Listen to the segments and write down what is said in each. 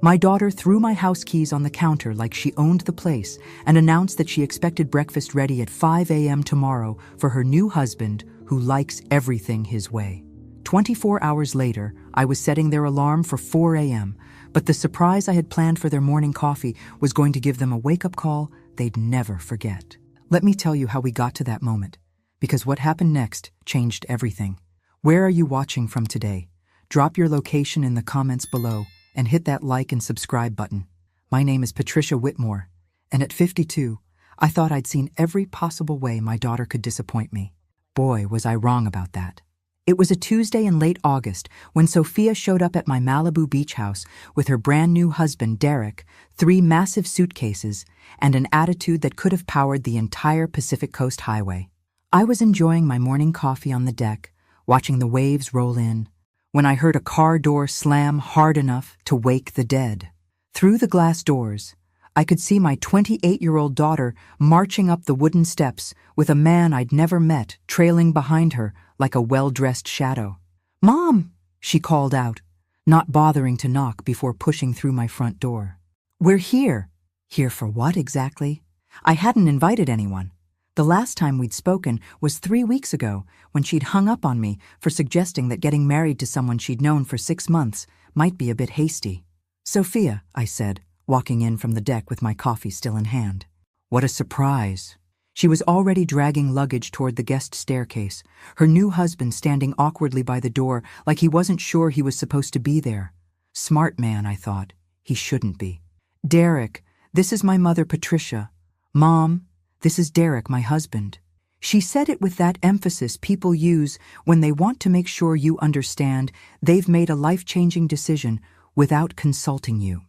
My daughter threw my house keys on the counter like she owned the place and announced that she expected breakfast ready at 5 a.m. tomorrow for her new husband, who likes everything his way. 24 hours later, I was setting their alarm for 4 a.m., but the surprise I had planned for their morning coffee was going to give them a wake-up call they'd never forget. Let me tell you how we got to that moment, because what happened next changed everything. Where are you watching from today? Drop your location in the comments below and hit that like and subscribe button. My name is Patricia Whitmore, and at 52, I thought I'd seen every possible way my daughter could disappoint me. Boy, was I wrong about that. It was a Tuesday in late August when Sophia showed up at my Malibu beach house with her brand new husband, Derek, 3 massive suitcases, and an attitude that could have powered the entire Pacific Coast Highway. I was enjoying my morning coffee on the deck, watching the waves roll in, when I heard a car door slam hard enough to wake the dead. Through the glass doors, I could see my 28-year-old daughter marching up the wooden steps with a man I'd never met trailing behind her like a well-dressed shadow. "Mom!" she called out, not bothering to knock before pushing through my front door. "We're here." Here for what exactly? I hadn't invited anyone. The last time we'd spoken was 3 weeks ago when she'd hung up on me for suggesting that getting married to someone she'd known for 6 months might be a bit hasty. "Sophia," I said, walking in from the deck with my coffee still in hand. What a surprise. She was already dragging luggage toward the guest staircase, her new husband standing awkwardly by the door like he wasn't sure he was supposed to be there. Smart man, I thought. He shouldn't be. "Derek, this is my mother Patricia. Mom, this is Derek, my husband." She said it with that emphasis people use when they want to make sure you understand they've made a life-changing decision without consulting you.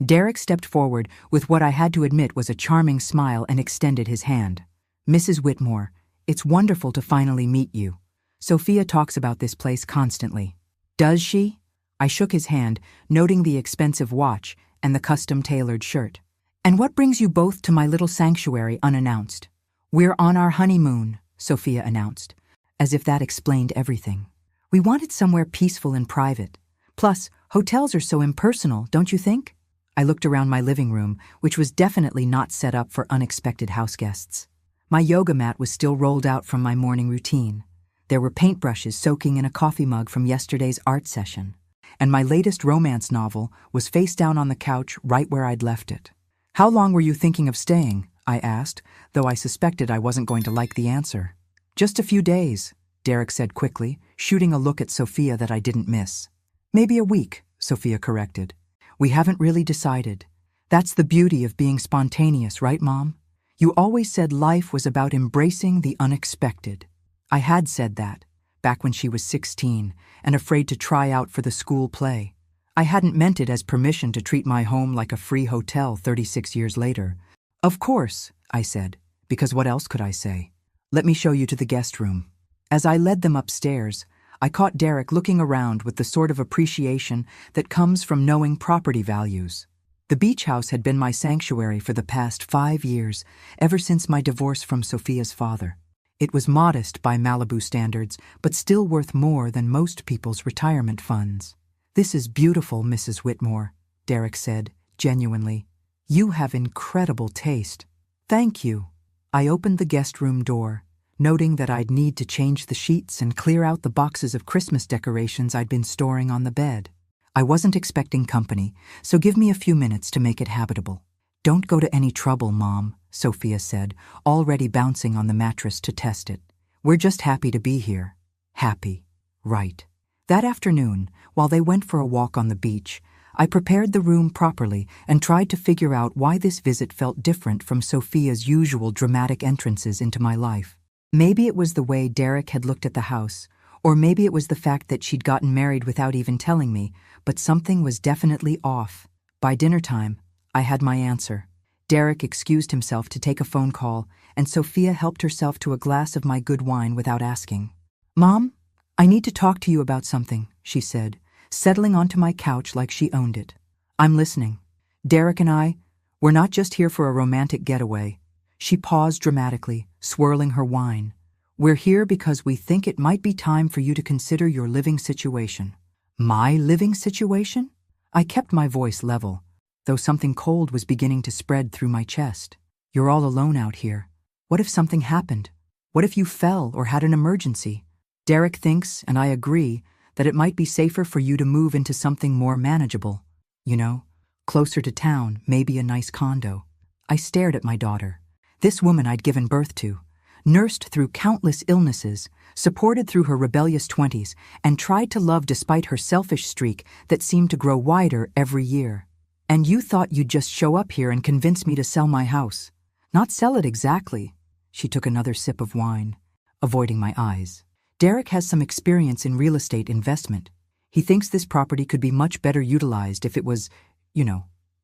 Derek stepped forward with what I had to admit was a charming smile and extended his hand. "Mrs. Whitmore, it's wonderful to finally meet you. Sophia talks about this place constantly." "Does she?" I shook his hand, noting the expensive watch and the custom-tailored shirt. "And what brings you both to my little sanctuary unannounced?" "We're on our honeymoon," Sophia announced, as if that explained everything. "We wanted somewhere peaceful and private. Plus, hotels are so impersonal, don't you think?" I looked around my living room, which was definitely not set up for unexpected house guests. My yoga mat was still rolled out from my morning routine. There were paintbrushes soaking in a coffee mug from yesterday's art session. And my latest romance novel was face down on the couch right where I'd left it. "How long were you thinking of staying?" I asked, though I suspected I wasn't going to like the answer. "Just a few days," Derek said quickly, shooting a look at Sophia that I didn't miss. "Maybe a week," Sophia corrected. "We haven't really decided. That's the beauty of being spontaneous, right, Mom? You always said life was about embracing the unexpected." I had said that, back when she was 16 and afraid to try out for the school play. I hadn't meant it as permission to treat my home like a free hotel 36 years later. "Of course," I said, because what else could I say? "Let me show you to the guest room." As I led them upstairs, I caught Derek looking around with the sort of appreciation that comes from knowing property values. The beach house had been my sanctuary for the past 5 years, ever since my divorce from Sophia's father. It was modest by Malibu standards, but still worth more than most people's retirement funds. "This is beautiful, Mrs. Whitmore," Derek said, genuinely. "You have incredible taste." "Thank you." I opened the guest room door, noting that I'd need to change the sheets and clear out the boxes of Christmas decorations I'd been storing on the bed. I wasn't expecting company, so give me a few minutes to make it habitable. "Don't go to any trouble, Mom," Sophia said, already bouncing on the mattress to test it. "We're just happy to be here." Happy. Right. That afternoon, while they went for a walk on the beach, I prepared the room properly and tried to figure out why this visit felt different from Sophia's usual dramatic entrances into my life. Maybe it was the way Derek had looked at the house, or maybe it was the fact that she'd gotten married without even telling me, but something was definitely off. By dinner time, I had my answer. Derek excused himself to take a phone call, and Sophia helped herself to a glass of my good wine without asking. "Mom, I need to talk to you about something," she said, settling onto my couch like she owned it. "I'm listening. Derek and we're not just here for a romantic getaway." She paused dramatically, swirling her wine. "We're here because we think it might be time for you to consider your living situation." "My living situation?" I kept my voice level, though something cold was beginning to spread through my chest. You're all alone out here. What if something happened? What if you fell or had an emergency? Derek thinks, and I agree, that it might be safer for you to move into something more manageable. You know, closer to town, maybe a nice condo. I stared at my daughter. This woman I'd given birth to, nursed through countless illnesses, supported through her rebellious 20s, and tried to love despite her selfish streak that seemed to grow wider every year. And you thought you'd just show up here and convince me to sell my house. Not sell it exactly. She took another sip of wine, avoiding my eyes. Derek has some experience in real estate investment. He thinks this property could be much better utilized if it was,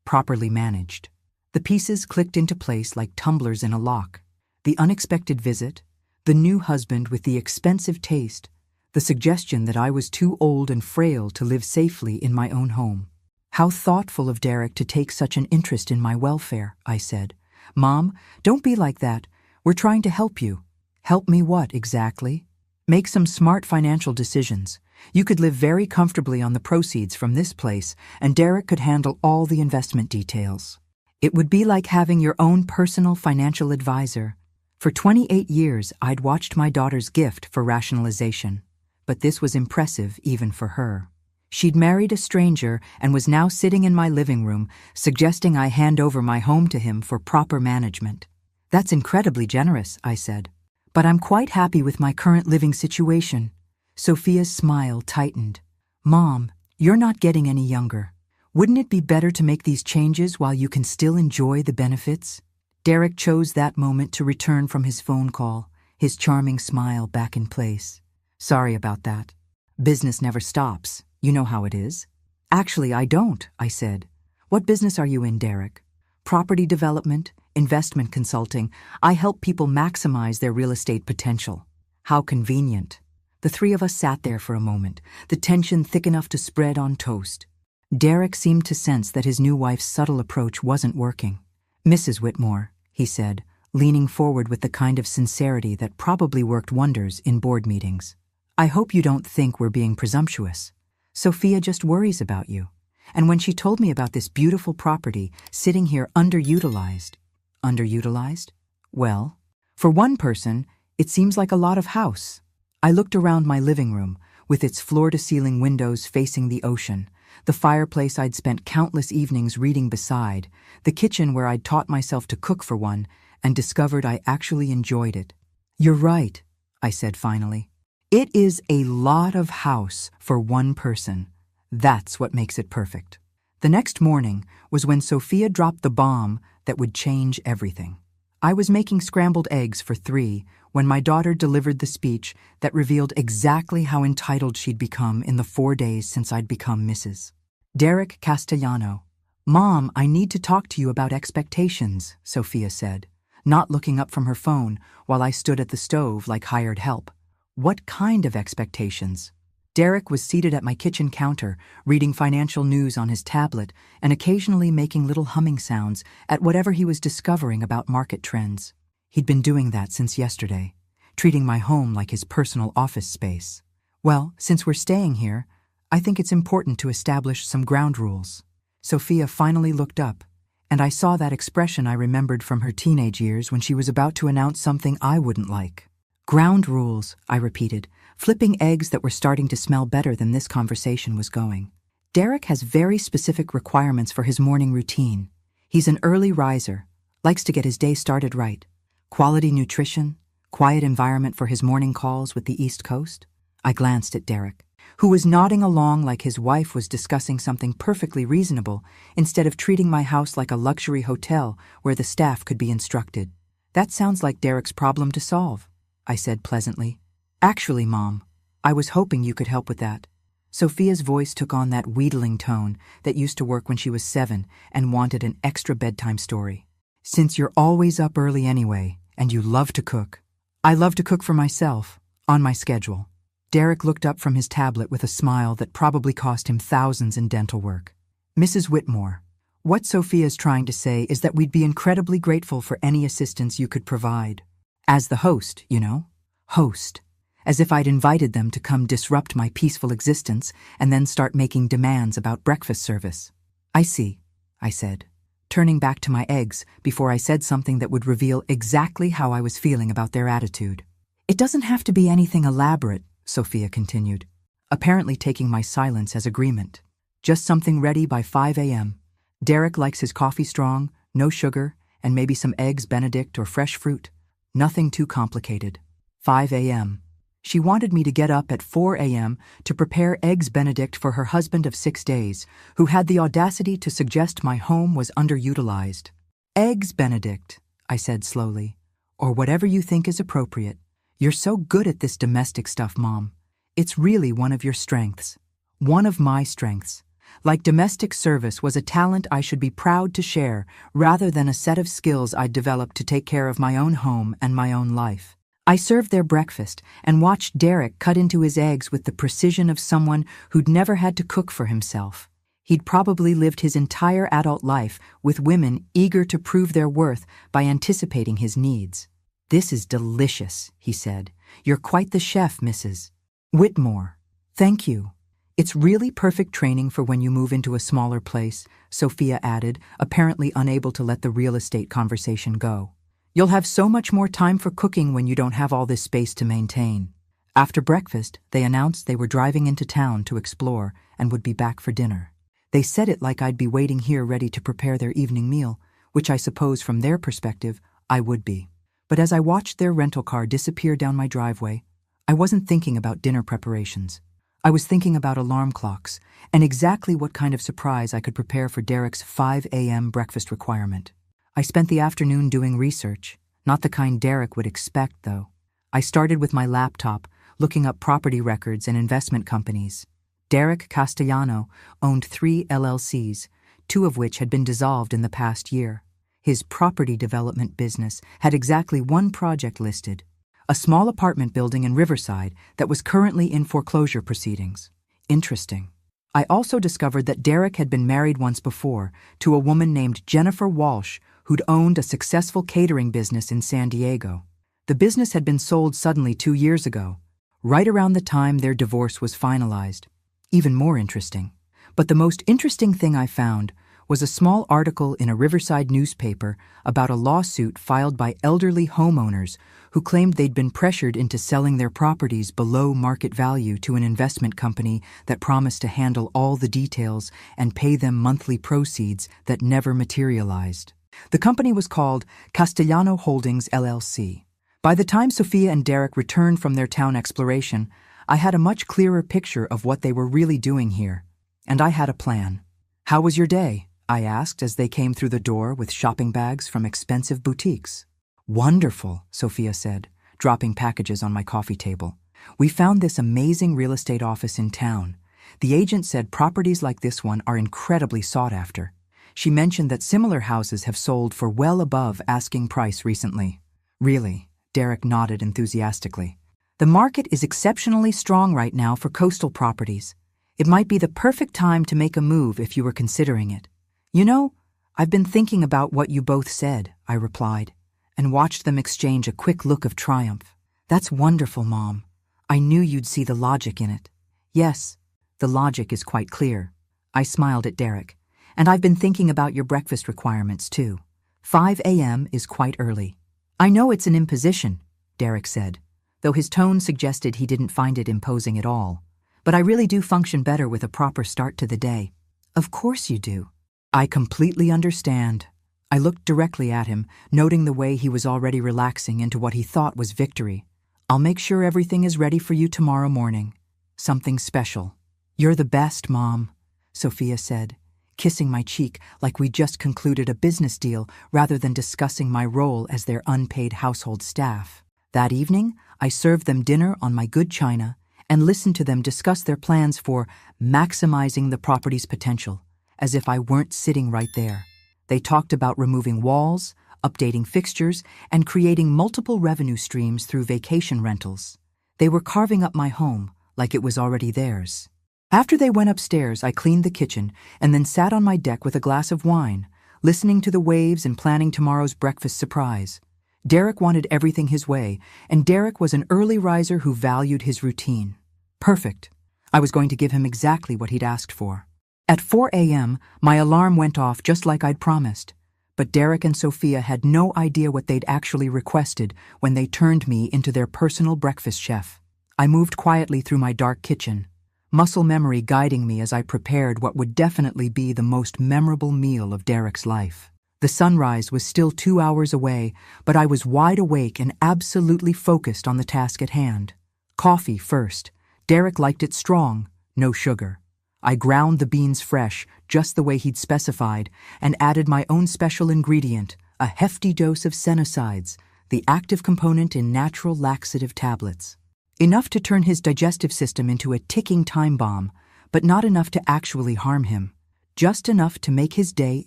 properly managed. The pieces clicked into place like tumblers in a lock. The unexpected visit, the new husband with the expensive taste, the suggestion that I was too old and frail to live safely in my own home. How thoughtful of Derek to take such an interest in my welfare, I said. Mom, don't be like that. We're trying to help you. Help me what, exactly? Make some smart financial decisions. You could live very comfortably on the proceeds from this place, and Derek could handle all the investment details. It would be like having your own personal financial advisor. For 28 years, I'd watched my daughter's gift for rationalization, but this was impressive even for her. She'd married a stranger and was now sitting in my living room, suggesting I hand over my home to him for proper management. That's incredibly generous, I said. But I'm quite happy with my current living situation. Sophia's smile tightened. Mom, you're not getting any younger. Wouldn't it be better to make these changes while you can still enjoy the benefits? Derek chose that moment to return from his phone call, his charming smile back in place. Sorry about that. Business never stops. You know how it is. Actually, I don't, I said. What business are you in, Derek? Property development, investment consulting. I help people maximize their real estate potential. How convenient. The three of us sat there for a moment, the tension thick enough to spread on toast. Derek seemed to sense that his new wife's subtle approach wasn't working. Mrs. Whitmore, he said, leaning forward with the kind of sincerity that probably worked wonders in board meetings. I hope you don't think we're being presumptuous. Sophia just worries about you. And when she told me about this beautiful property sitting here underutilized. Underutilized? Well, for one person, it seems like a lot of house. I looked around my living room, with its floor-to-ceiling windows facing the ocean, the fireplace I'd spent countless evenings reading beside, the kitchen where I'd taught myself to cook for one, and discovered I actually enjoyed it. You're right, I said finally. It is a lot of house for one person. That's what makes it perfect. The next morning was when Sophia dropped the bomb that would change everything. I was making scrambled eggs for 3 when my daughter delivered the speech that revealed exactly how entitled she'd become in the 4 days since I'd become Mrs. Derek Castellano. Mom, I need to talk to you about expectations, Sophia said, not looking up from her phone while I stood at the stove like hired help. What kind of expectations? Derek was seated at my kitchen counter, reading financial news on his tablet and occasionally making little humming sounds at whatever he was discovering about market trends. He'd been doing that since yesterday, treating my home like his personal office space. Well, since we're staying here, I think it's important to establish some ground rules. Sophia finally looked up, and I saw that expression I remembered from her teenage years when she was about to announce something I wouldn't like. Ground rules, I repeated, flipping eggs that were starting to smell better than this conversation was going. Derek has very specific requirements for his morning routine. He's an early riser, likes to get his day started right. Quality nutrition, quiet environment for his morning calls with the East Coast. I glanced at Derek, who was nodding along like his wife was discussing something perfectly reasonable instead of treating my house like a luxury hotel where the staff could be instructed. That sounds like Derek's problem to solve, I said pleasantly. Actually, Mom, I was hoping you could help with that. Sophia's voice took on that wheedling tone that used to work when she was 7 and wanted an extra bedtime story. Since you're always up early anyway, and you love to cook. I love to cook for myself, on my schedule. Derek looked up from his tablet with a smile that probably cost him thousands in dental work. Mrs. Whitmore, what Sophia's trying to say is that we'd be incredibly grateful for any assistance you could provide. As the host, you know. Host. as if I'd invited them to come disrupt my peaceful existence and then start making demands about breakfast service. "I see," I said, turning back to my eggs before I said something that would reveal exactly how I was feeling about their attitude. "It doesn't have to be anything elaborate," Sophia continued, apparently taking my silence as agreement. "Just something ready by 5 a.m. Derek likes his coffee strong, no sugar, and maybe some eggs Benedict or fresh fruit. Nothing too complicated. 5 a.m. She wanted me to get up at 4 a.m. to prepare eggs Benedict for her husband of 6 days, who had the audacity to suggest my home was underutilized. "Eggs Benedict," I said slowly, "or whatever you think is appropriate. You're so good at this domestic stuff, Mom. It's really one of your strengths. One of my strengths. Like domestic service was a talent I should be proud to share rather than a set of skills I'd developed to take care of my own home and my own life." I served their breakfast and watched Derek cut into his eggs with the precision of someone who'd never had to cook for himself. He'd probably lived his entire adult life with women eager to prove their worth by anticipating his needs. "This is delicious," he said. "You're quite the chef, Mrs. Whitmore." "Thank you. It's really perfect training for when you move into a smaller place," Sophia added, apparently unable to let the real estate conversation go. "You'll have so much more time for cooking when you don't have all this space to maintain." After breakfast, they announced they were driving into town to explore and would be back for dinner. They said it like I'd be waiting here ready to prepare their evening meal, which I suppose from their perspective, I would be. But as I watched their rental car disappear down my driveway, I wasn't thinking about dinner preparations. I was thinking about alarm clocks and exactly what kind of surprise I could prepare for Derek's 5 a.m. breakfast requirement. I spent the afternoon doing research, not the kind Derek would expect, though. I started with my laptop, looking up property records and investment companies. Derek Castellano owned 3 LLCs, 2 of which had been dissolved in the past year. His property development business had exactly 1 project listed, a small apartment building in Riverside that was currently in foreclosure proceedings. Interesting. I also discovered that Derek had been married once before to a woman named Jennifer Walsh, who'd owned a successful catering business in San Diego. The business had been sold suddenly 2 years ago, right around the time their divorce was finalized. Even more interesting. But the most interesting thing I found was a small article in a Riverside newspaper about a lawsuit filed by elderly homeowners who claimed they'd been pressured into selling their properties below market value to an investment company that promised to handle all the details and pay them monthly proceeds that never materialized. The company was called Castellano Holdings, LLC. By the time Sophia and Derek returned from their town exploration, I had a much clearer picture of what they were really doing here, and I had a plan. "How was your day?" I asked as they came through the door with shopping bags from expensive boutiques. "Wonderful," Sophia said, dropping packages on my coffee table. "We found this amazing real estate office in town. The agent said properties like this one are incredibly sought after. She mentioned that similar houses have sold for well above asking price recently." "Really?" Derek nodded enthusiastically. "The market is exceptionally strong right now for coastal properties. It might be the perfect time to make a move if you were considering it." "You know, I've been thinking about what you both said," I replied, and watched them exchange a quick look of triumph. "That's wonderful, Mom. I knew you'd see the logic in it." "Yes, the logic is quite clear." I smiled at Derek. "And I've been thinking about your breakfast requirements, too. 5 a.m. is quite early." "I know it's an imposition," Derek said, though his tone suggested he didn't find it imposing at all. "But I really do function better with a proper start to the day." "Of course you do." "I completely understand." I looked directly at him, noting the way he was already relaxing into what he thought was victory. "I'll make sure everything is ready for you tomorrow morning. Something special." "You're the best, Mom," Sophia said, kissing my cheek like we'd just concluded a business deal rather than discussing my role as their unpaid household staff. That evening, I served them dinner on my good china and listened to them discuss their plans for maximizing the property's potential, as if I weren't sitting right there. They talked about removing walls, updating fixtures, and creating multiple revenue streams through vacation rentals. They were carving up my home like it was already theirs. After they went upstairs, I cleaned the kitchen and then sat on my deck with a glass of wine, listening to the waves and planning tomorrow's breakfast surprise. Derek wanted everything his way, and Derek was an early riser who valued his routine. Perfect. I was going to give him exactly what he'd asked for. At 4 a.m., my alarm went off just like I'd promised. But Derek and Sophia had no idea what they'd actually requested when they turned me into their personal breakfast chef. I moved quietly through my dark kitchen, muscle memory guiding me as I prepared what would definitely be the most memorable meal of Derek's life. The sunrise was still 2 hours away, but I was wide awake and absolutely focused on the task at hand. Coffee first. Derek liked it strong, no sugar. I ground the beans fresh, just the way he'd specified, and added my own special ingredient, a hefty dose of senosides, the active component in natural laxative tablets. Enough to turn his digestive system into a ticking time bomb, but not enough to actually harm him. Just enough to make his day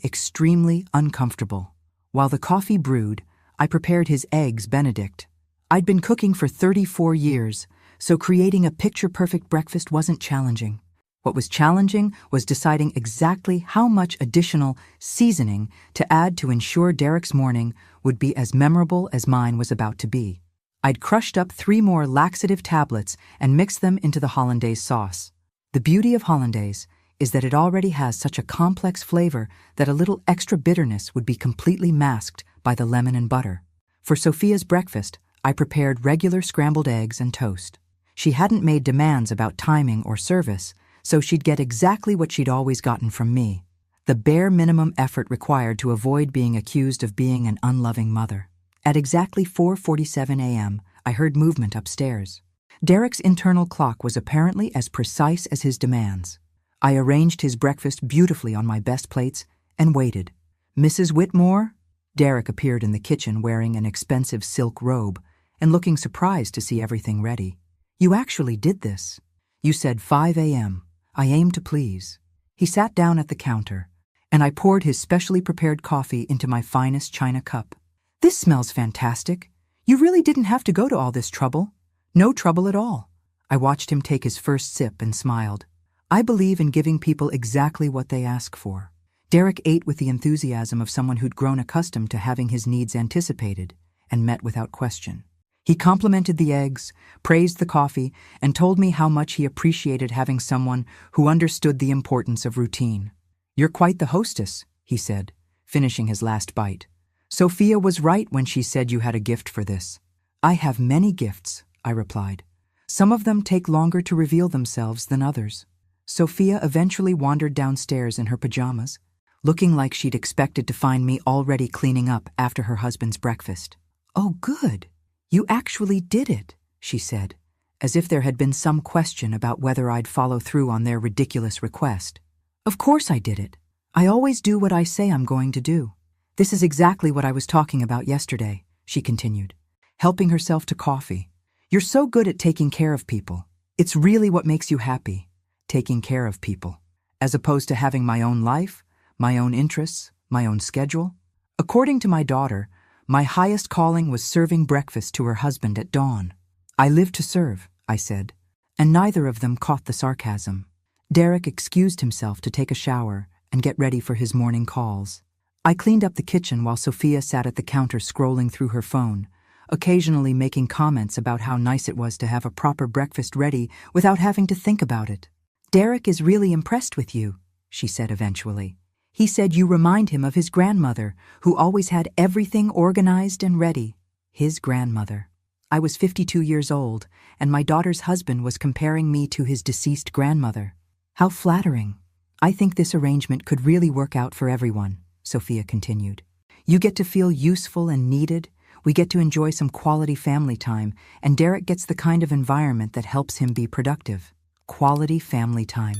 extremely uncomfortable. While the coffee brewed, I prepared his eggs Benedict. I'd been cooking for 34 years, so creating a picture-perfect breakfast wasn't challenging. What was challenging was deciding exactly how much additional seasoning to add to ensure Derek's morning would be as memorable as mine was about to be. I'd crushed up 3 more laxative tablets and mixed them into the hollandaise sauce. The beauty of hollandaise is that it already has such a complex flavor that a little extra bitterness would be completely masked by the lemon and butter. For Sophia's breakfast, I prepared regular scrambled eggs and toast. She hadn't made demands about timing or service, so she'd get exactly what she'd always gotten from me, the bare minimum effort required to avoid being accused of being an unloving mother. At exactly 4:47 a.m., I heard movement upstairs. Derek's internal clock was apparently as precise as his demands. I arranged his breakfast beautifully on my best plates and waited. "Mrs. Whitmore?" Derek appeared in the kitchen wearing an expensive silk robe and looking surprised to see everything ready. "You actually did this. You said 5 a.m. I aim to please." He sat down at the counter, and I poured his specially prepared coffee into my finest china cup. "This smells fantastic. You really didn't have to go to all this trouble." "No trouble at all." I watched him take his first sip and smiled. I believe in giving people exactly what they ask for. Derek ate with the enthusiasm of someone who'd grown accustomed to having his needs anticipated and met without question. He complimented the eggs, praised the coffee, and told me how much he appreciated having someone who understood the importance of routine. "You're quite the hostess," he said, finishing his last bite. "Sophia was right when she said you had a gift for this." "I have many gifts," I replied. "Some of them take longer to reveal themselves than others." Sophia eventually wandered downstairs in her pajamas, looking like she'd expected to find me already cleaning up after her husband's breakfast. "Oh, good. You actually did it," she said, as if there had been some question about whether I'd follow through on their ridiculous request. "Of course I did it. I always do what I say I'm going to do. This is exactly what I was talking about yesterday," she continued, helping herself to coffee. "You're so good at taking care of people. It's really what makes you happy. Taking care of people, as opposed to having my own life, my own interests, my own schedule. According to my daughter, my highest calling was serving breakfast to her husband at dawn." "I live to serve," I said, and neither of them caught the sarcasm. Derek excused himself to take a shower and get ready for his morning calls. I cleaned up the kitchen while Sophia sat at the counter scrolling through her phone, occasionally making comments about how nice it was to have a proper breakfast ready without having to think about it. "Derek is really impressed with you," she said eventually. "He said you remind him of his grandmother, who always had everything organized and ready." His grandmother. I was 52 years old, and my daughter's husband was comparing me to his deceased grandmother. "How flattering. I think this arrangement could really work out for everyone," Sophia continued. "You get to feel useful and needed, we get to enjoy some quality family time, and Derek gets the kind of environment that helps him be productive. Quality family time,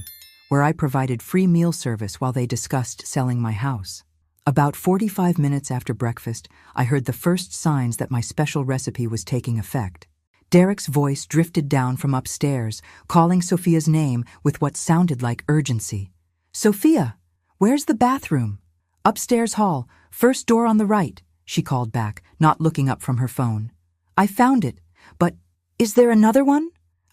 where I provided free meal service while they discussed selling my house. About 45 minutes after breakfast, I heard the first signs that my special recipe was taking effect. Derek's voice drifted down from upstairs, calling Sophia's name with what sounded like urgency. "Sophia, where's the bathroom?" "Upstairs hall, first door on the right," she called back, not looking up from her phone. "I found it, but is there another one?"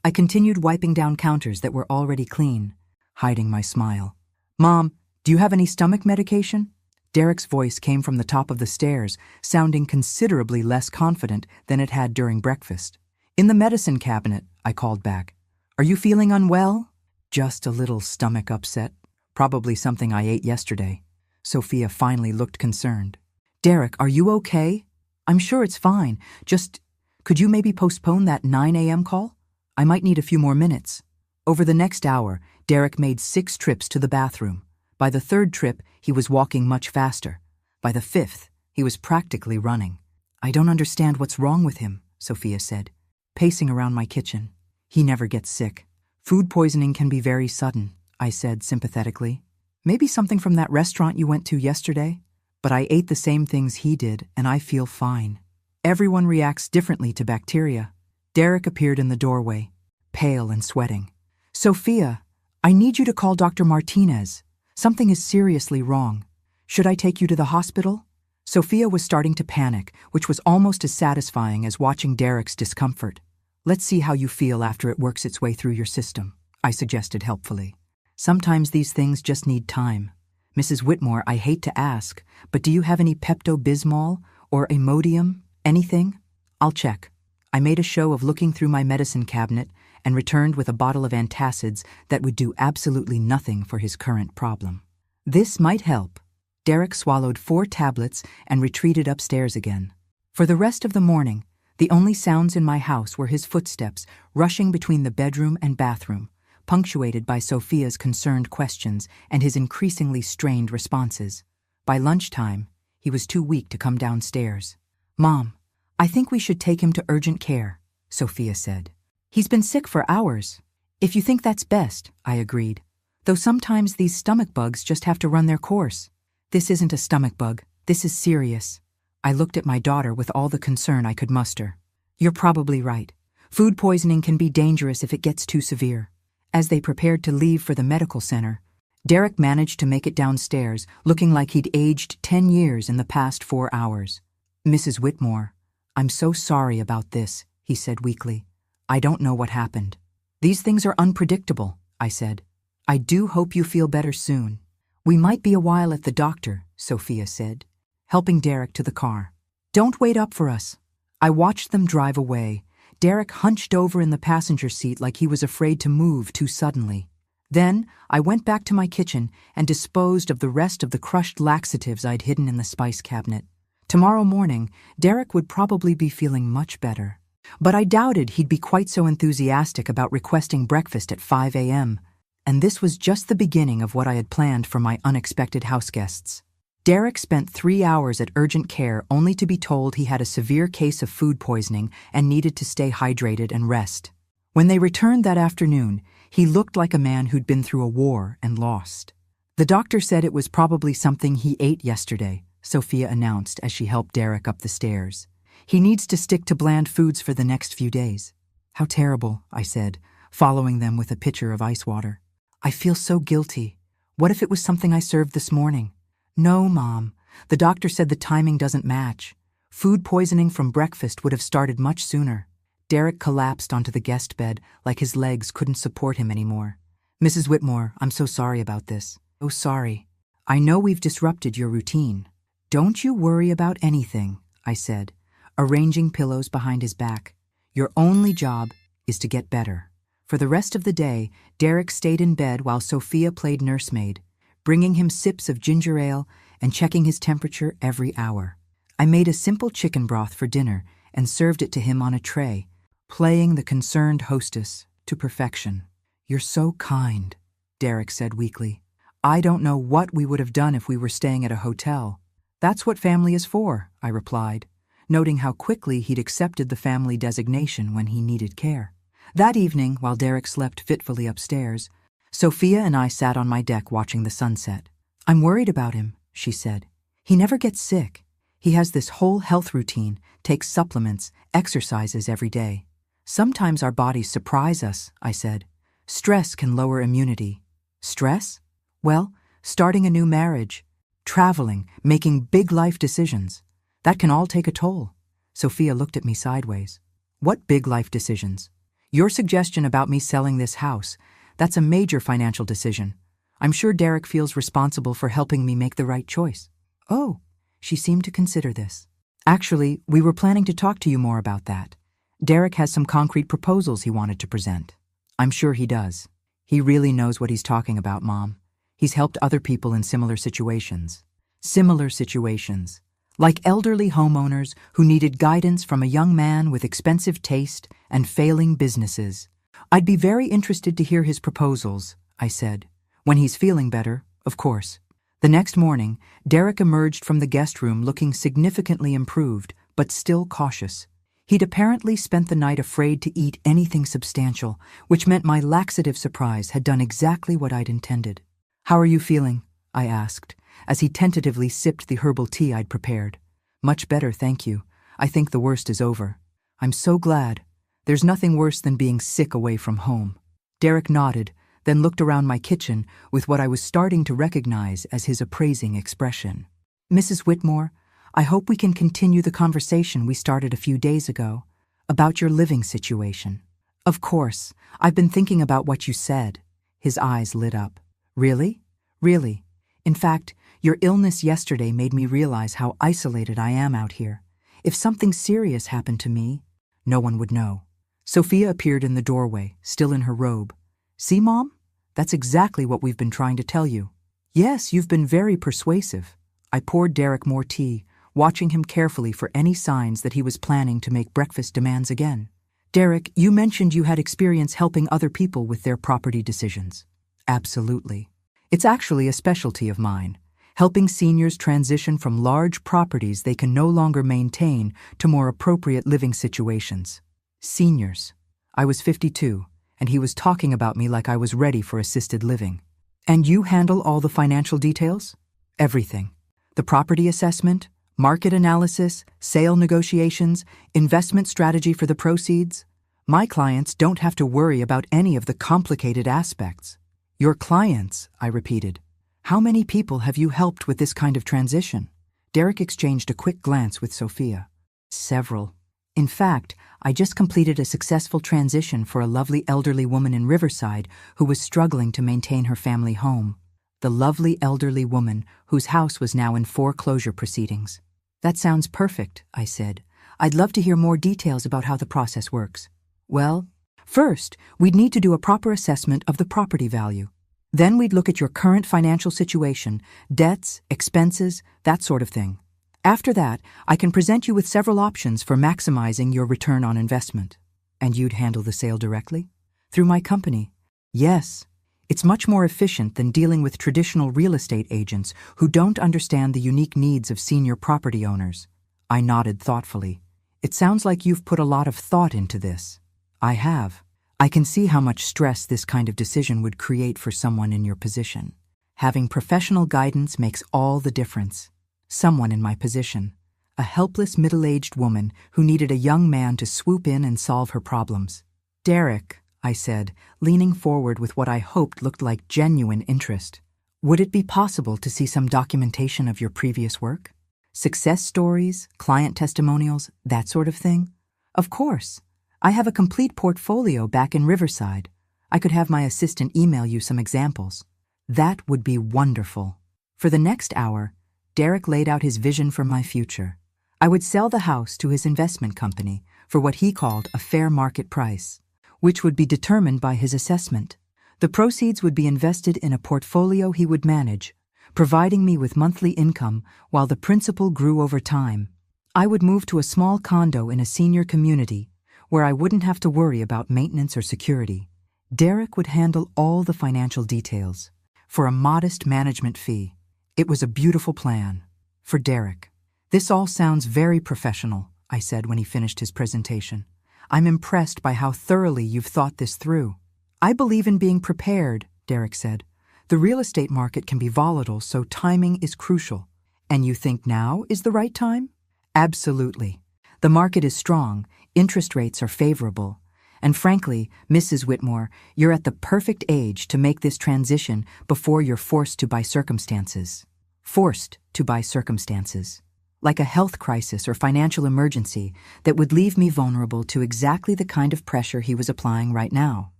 I continued wiping down counters that were already clean, hiding my smile. "Mom, do you have any stomach medication?" Derek's voice came from the top of the stairs, sounding considerably less confident than it had during breakfast. "In the medicine cabinet," I called back. "Are you feeling unwell?" "Just a little stomach upset. Probably something I ate yesterday." Sophia finally looked concerned. "Derek, are you okay?" "I'm sure it's fine. Just, could you maybe postpone that 9 a.m. call? I might need a few more minutes." Over the next hour, Derek made 6 trips to the bathroom. By the 3rd trip, he was walking much faster. By the 5th, he was practically running. "I don't understand what's wrong with him," Sophia said, pacing around my kitchen. "He never gets sick." "Food poisoning can be very sudden," I said sympathetically. "Maybe something from that restaurant you went to yesterday? But I ate the same things he did, and I feel fine." "Everyone reacts differently to bacteria." Derek appeared in the doorway, pale and sweating. "Sophia, I need you to call Dr. Martinez. Something is seriously wrong. Should I take you to the hospital?" Sophia was starting to panic, which was almost as satisfying as watching Derek's discomfort. "Let's see how you feel after it works its way through your system," I suggested helpfully. "Sometimes these things just need time. Mrs. Whitmore, I hate to ask, but do you have any Pepto-Bismol or Imodium? Anything?" "I'll check." I made a show of looking through my medicine cabinet and returned with a bottle of antacids that would do absolutely nothing for his current problem. This might help. Derek swallowed 4 tablets and retreated upstairs again. For the rest of the morning, the only sounds in my house were his footsteps rushing between the bedroom and bathroom, punctuated by Sophia's concerned questions and his increasingly strained responses. By lunchtime, he was too weak to come downstairs. "Mom, I think we should take him to urgent care," Sophia said. "He's been sick for hours." "If you think that's best," I agreed. "Though sometimes these stomach bugs just have to run their course." "This isn't a stomach bug. This is serious." I looked at my daughter with all the concern I could muster. "You're probably right. Food poisoning can be dangerous if it gets too severe." As they prepared to leave for the medical center, Derek managed to make it downstairs, looking like he'd aged 10 years in the past 4 hours. "Mrs. Whitmore, I'm so sorry about this," he said weakly. "I don't know what happened." "These things are unpredictable," I said. "I do hope you feel better soon." "We might be a while at the doctor," Sophia said, helping Derek to the car. "Don't wait up for us." I watched them drive away, Derek hunched over in the passenger seat like he was afraid to move too suddenly. Then I went back to my kitchen and disposed of the rest of the crushed laxatives I'd hidden in the spice cabinet. Tomorrow morning, Derek would probably be feeling much better. But I doubted he'd be quite so enthusiastic about requesting breakfast at 5 a.m., and this was just the beginning of what I had planned for my unexpected houseguests. Derek spent 3 hours at urgent care only to be told he had a severe case of food poisoning and needed to stay hydrated and rest. When they returned that afternoon, he looked like a man who'd been through a war and lost. "The doctor said it was probably something he ate yesterday," Sophia announced as she helped Derek up the stairs. "He needs to stick to bland foods for the next few days." "How terrible," I said, following them with a pitcher of ice water. "I feel so guilty. What if it was something I served this morning?" "No, Mom. The doctor said the timing doesn't match. Food poisoning from breakfast would have started much sooner." Derek collapsed onto the guest bed like his legs couldn't support him anymore. "Mrs. Whitmore, I'm so sorry about this." "Oh, sorry. I know we've disrupted your routine." "Don't you worry about anything," I said, arranging pillows behind his back. "Your only job is to get better." For the rest of the day, Derek stayed in bed while Sophia played nursemaid, bringing him sips of ginger ale and checking his temperature every hour. I made a simple chicken broth for dinner and served it to him on a tray, playing the concerned hostess to perfection. "You're so kind," Derek said weakly. "I don't know what we would have done if we were staying at a hotel." "That's what family is for," I replied, noting how quickly he'd accepted the family designation when he needed care. That evening, while Derek slept fitfully upstairs, Sophia and I sat on my deck watching the sunset. "I'm worried about him," she said. "He never gets sick. He has this whole health routine, takes supplements, exercises every day." "Sometimes our bodies surprise us," I said. "Stress can lower immunity." "Stress? Well, starting a new marriage, traveling, making big life decisions. That can all take a toll." Sophia looked at me sideways. "What big life decisions?" "Your suggestion about me selling this house, that's a major financial decision. I'm sure Derek feels responsible for helping me make the right choice." Oh, she seemed to consider this. Actually, we were planning to talk to you more about that. Derek has some concrete proposals he wanted to present. I'm sure he does. He really knows what he's talking about, Mom. He's helped other people in similar situations. Similar situations. Like elderly homeowners who needed guidance from a young man with expensive taste and failing businesses. I'd be very interested to hear his proposals, I said. When he's feeling better, of course. The next morning, Derek emerged from the guest room looking significantly improved, but still cautious. He'd apparently spent the night afraid to eat anything substantial, which meant my laxative surprise had done exactly what I'd intended. "How are you feeling?" I asked, as he tentatively sipped the herbal tea I'd prepared. "Much better, thank you. I think the worst is over." "I'm so glad. There's nothing worse than being sick away from home." Derek nodded, then looked around my kitchen with what I was starting to recognize as his appraising expression. "Mrs. Whitmore, I hope we can continue the conversation we started a few days ago about your living situation." "Of course. I've been thinking about what you said." His eyes lit up. "Really? Really? In fact, your illness yesterday made me realize how isolated I am out here. If something serious happened to me, no one would know." Sophia appeared in the doorway, still in her robe. "See, Mom? That's exactly what we've been trying to tell you." "Yes, you've been very persuasive." I poured Derek more tea, watching him carefully for any signs that he was planning to make breakfast demands again. "Derek, you mentioned you had experience helping other people with their property decisions." "Absolutely. It's actually a specialty of mine, helping seniors transition from large properties they can no longer maintain to more appropriate living situations." Seniors. I was 52, and he was talking about me like I was ready for assisted living. "And you handle all the financial details?" "Everything. The property assessment, market analysis, sale negotiations, investment strategy for the proceeds. My clients don't have to worry about any of the complicated aspects." "Your clients," I repeated. "How many people have you helped with this kind of transition?" Derek exchanged a quick glance with Sophia. "Several. In fact, I just completed a successful transition for a lovely elderly woman in Riverside who was struggling to maintain her family home. The lovely elderly woman whose house was now in foreclosure proceedings." "That sounds perfect," I said. "I'd love to hear more details about how the process works." "Well, first, we'd need to do a proper assessment of the property value. Then we'd look at your current financial situation, debts, expenses, that sort of thing. After that, I can present you with several options for maximizing your return on investment." "And you'd handle the sale directly?" "Through my company." "Yes. It's much more efficient than dealing with traditional real estate agents who don't understand the unique needs of senior property owners." I nodded thoughtfully. "It sounds like you've put a lot of thought into this." "I have. I can see how much stress this kind of decision would create for someone in your position. Having professional guidance makes all the difference. Someone in my position, a helpless middle-aged woman who needed a young man to swoop in and solve her problems." "Derek," I said, leaning forward with what I hoped looked like genuine interest, "would it be possible to see some documentation of your previous work? Success stories, client testimonials, that sort of thing?" "Of course. I have a complete portfolio back in Riverside. I could have my assistant email you some examples." "That would be wonderful." For the next hour, Derek laid out his vision for my future. I would sell the house to his investment company for what he called a fair market price, which would be determined by his assessment. The proceeds would be invested in a portfolio he would manage, providing me with monthly income while the principal grew over time. I would move to a small condo in a senior community where I wouldn't have to worry about maintenance or security. Derek would handle all the financial details for a modest management fee. It was a beautiful plan. For Derek. "This all sounds very professional," I said when he finished his presentation. "I'm impressed by how thoroughly you've thought this through." "I believe in being prepared," Derek said. "The real estate market can be volatile, so timing is crucial." "And you think now is the right time?" "Absolutely. The market is strong, interest rates are favorable. And frankly, Mrs. Whitmore, you're at the perfect age to make this transition before you're forced to by circumstances. Forced to by circumstances. Like a health crisis or financial emergency that would leave me vulnerable to exactly the kind of pressure he was applying right now."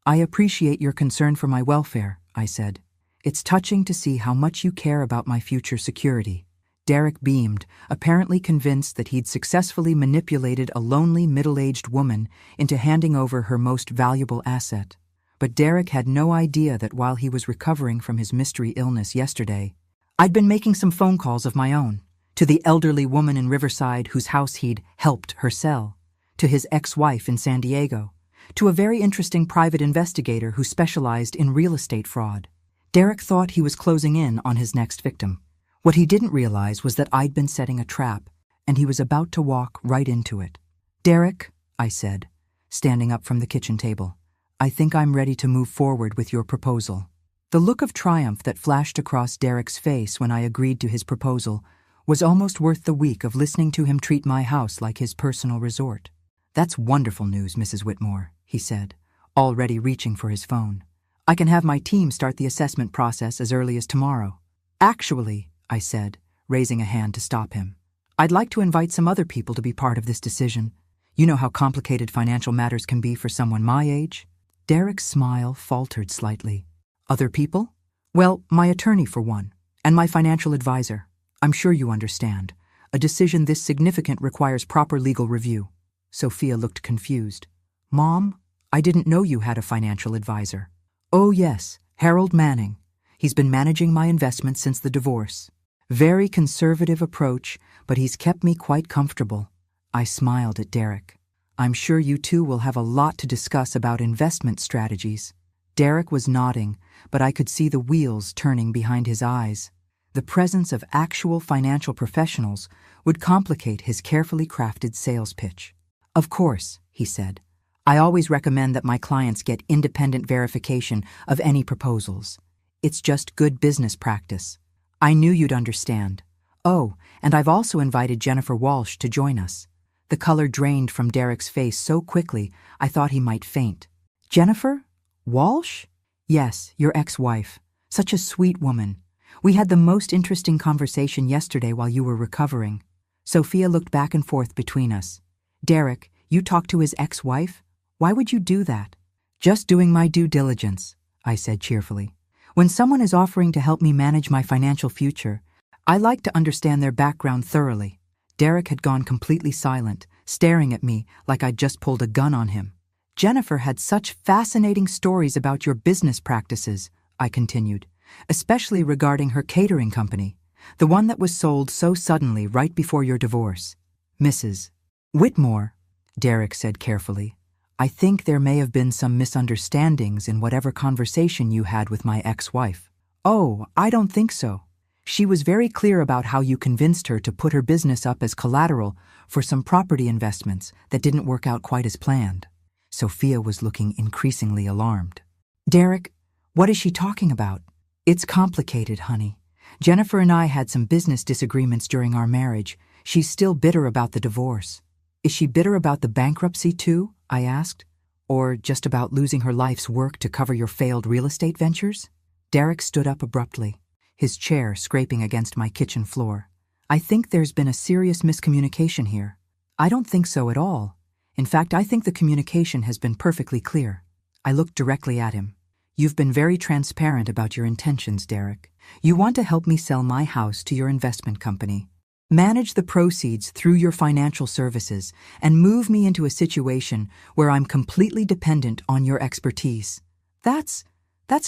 "I appreciate your concern for my welfare," I said. "It's touching to see how much you care about my future security." Derek beamed, apparently convinced that he'd successfully manipulated a lonely middle-aged woman into handing over her most valuable asset. But Derek had no idea that while he was recovering from his mystery illness yesterday, I'd been making some phone calls of my own, to the elderly woman in Riverside whose house he'd helped her sell, to his ex-wife in San Diego, to a very interesting private investigator who specialized in real estate fraud. Derek thought he was closing in on his next victim. What he didn't realize was that I'd been setting a trap, and he was about to walk right into it. "Derek," I said, standing up from the kitchen table, "I think I'm ready to move forward with your proposal." The look of triumph that flashed across Derek's face when I agreed to his proposal was almost worth the week of listening to him treat my house like his personal resort. "That's wonderful news, Mrs. Whitmore," he said, already reaching for his phone. "I can have my team start the assessment process as early as tomorrow." "Actually," I said, raising a hand to stop him, "I'd like to invite some other people to be part of this decision. You know how complicated financial matters can be for someone my age." Derek's smile faltered slightly. "Other people?" "Well, my attorney for one, and my financial advisor. I'm sure you understand. A decision this significant requires proper legal review." Sophia looked confused. "Mom, I didn't know you had a financial advisor." "Oh yes, Harold Manning. He's been managing my investments since the divorce. Very conservative approach, but he's kept me quite comfortable." I smiled at Derek. "I'm sure you two will have a lot to discuss about investment strategies." Derek was nodding, but I could see the wheels turning behind his eyes. The presence of actual financial professionals would complicate his carefully crafted sales pitch. "Of course," he said. "I always recommend that my clients get independent verification of any proposals. It's just good business practice. I knew you'd understand. Oh, and I've also invited Jennifer Walsh to join us." The color drained from Derek's face so quickly I thought he might faint. "Jennifer? Walsh?" "Yes, your ex-wife. Such a sweet woman. We had the most interesting conversation yesterday while you were recovering." Sophia looked back and forth between us. "Derek, you talked to his ex-wife? Why would you do that?" "Just doing my due diligence," I said cheerfully. "When someone is offering to help me manage my financial future, I like to understand their background thoroughly." Derek had gone completely silent, staring at me like I'd just pulled a gun on him. "Jennifer had such fascinating stories about your business practices," I continued, "especially regarding her catering company, the one that was sold so suddenly right before your divorce." "Mrs. Whitmore," Derek said carefully, "I think there may have been some misunderstandings in whatever conversation you had with my ex-wife." "Oh, I don't think so. She was very clear about how you convinced her to put her business up as collateral for some property investments that didn't work out quite as planned." Sophia was looking increasingly alarmed. "Derek, what is she talking about?" "It's complicated, honey. Jennifer and I had some business disagreements during our marriage. She's still bitter about the divorce." "Is she bitter about the bankruptcy too?" I asked. "Or just about losing her life's work to cover your failed real estate ventures?" Derek stood up abruptly, his chair scraping against my kitchen floor. "I think there's been a serious miscommunication here." "I don't think so at all. In fact, I think the communication has been perfectly clear." I looked directly at him. "You've been very transparent about your intentions, Derek. You want to help me sell my house to your investment company, manage the proceeds through your financial services, and move me into a situation where I'm completely dependent on your expertise. That's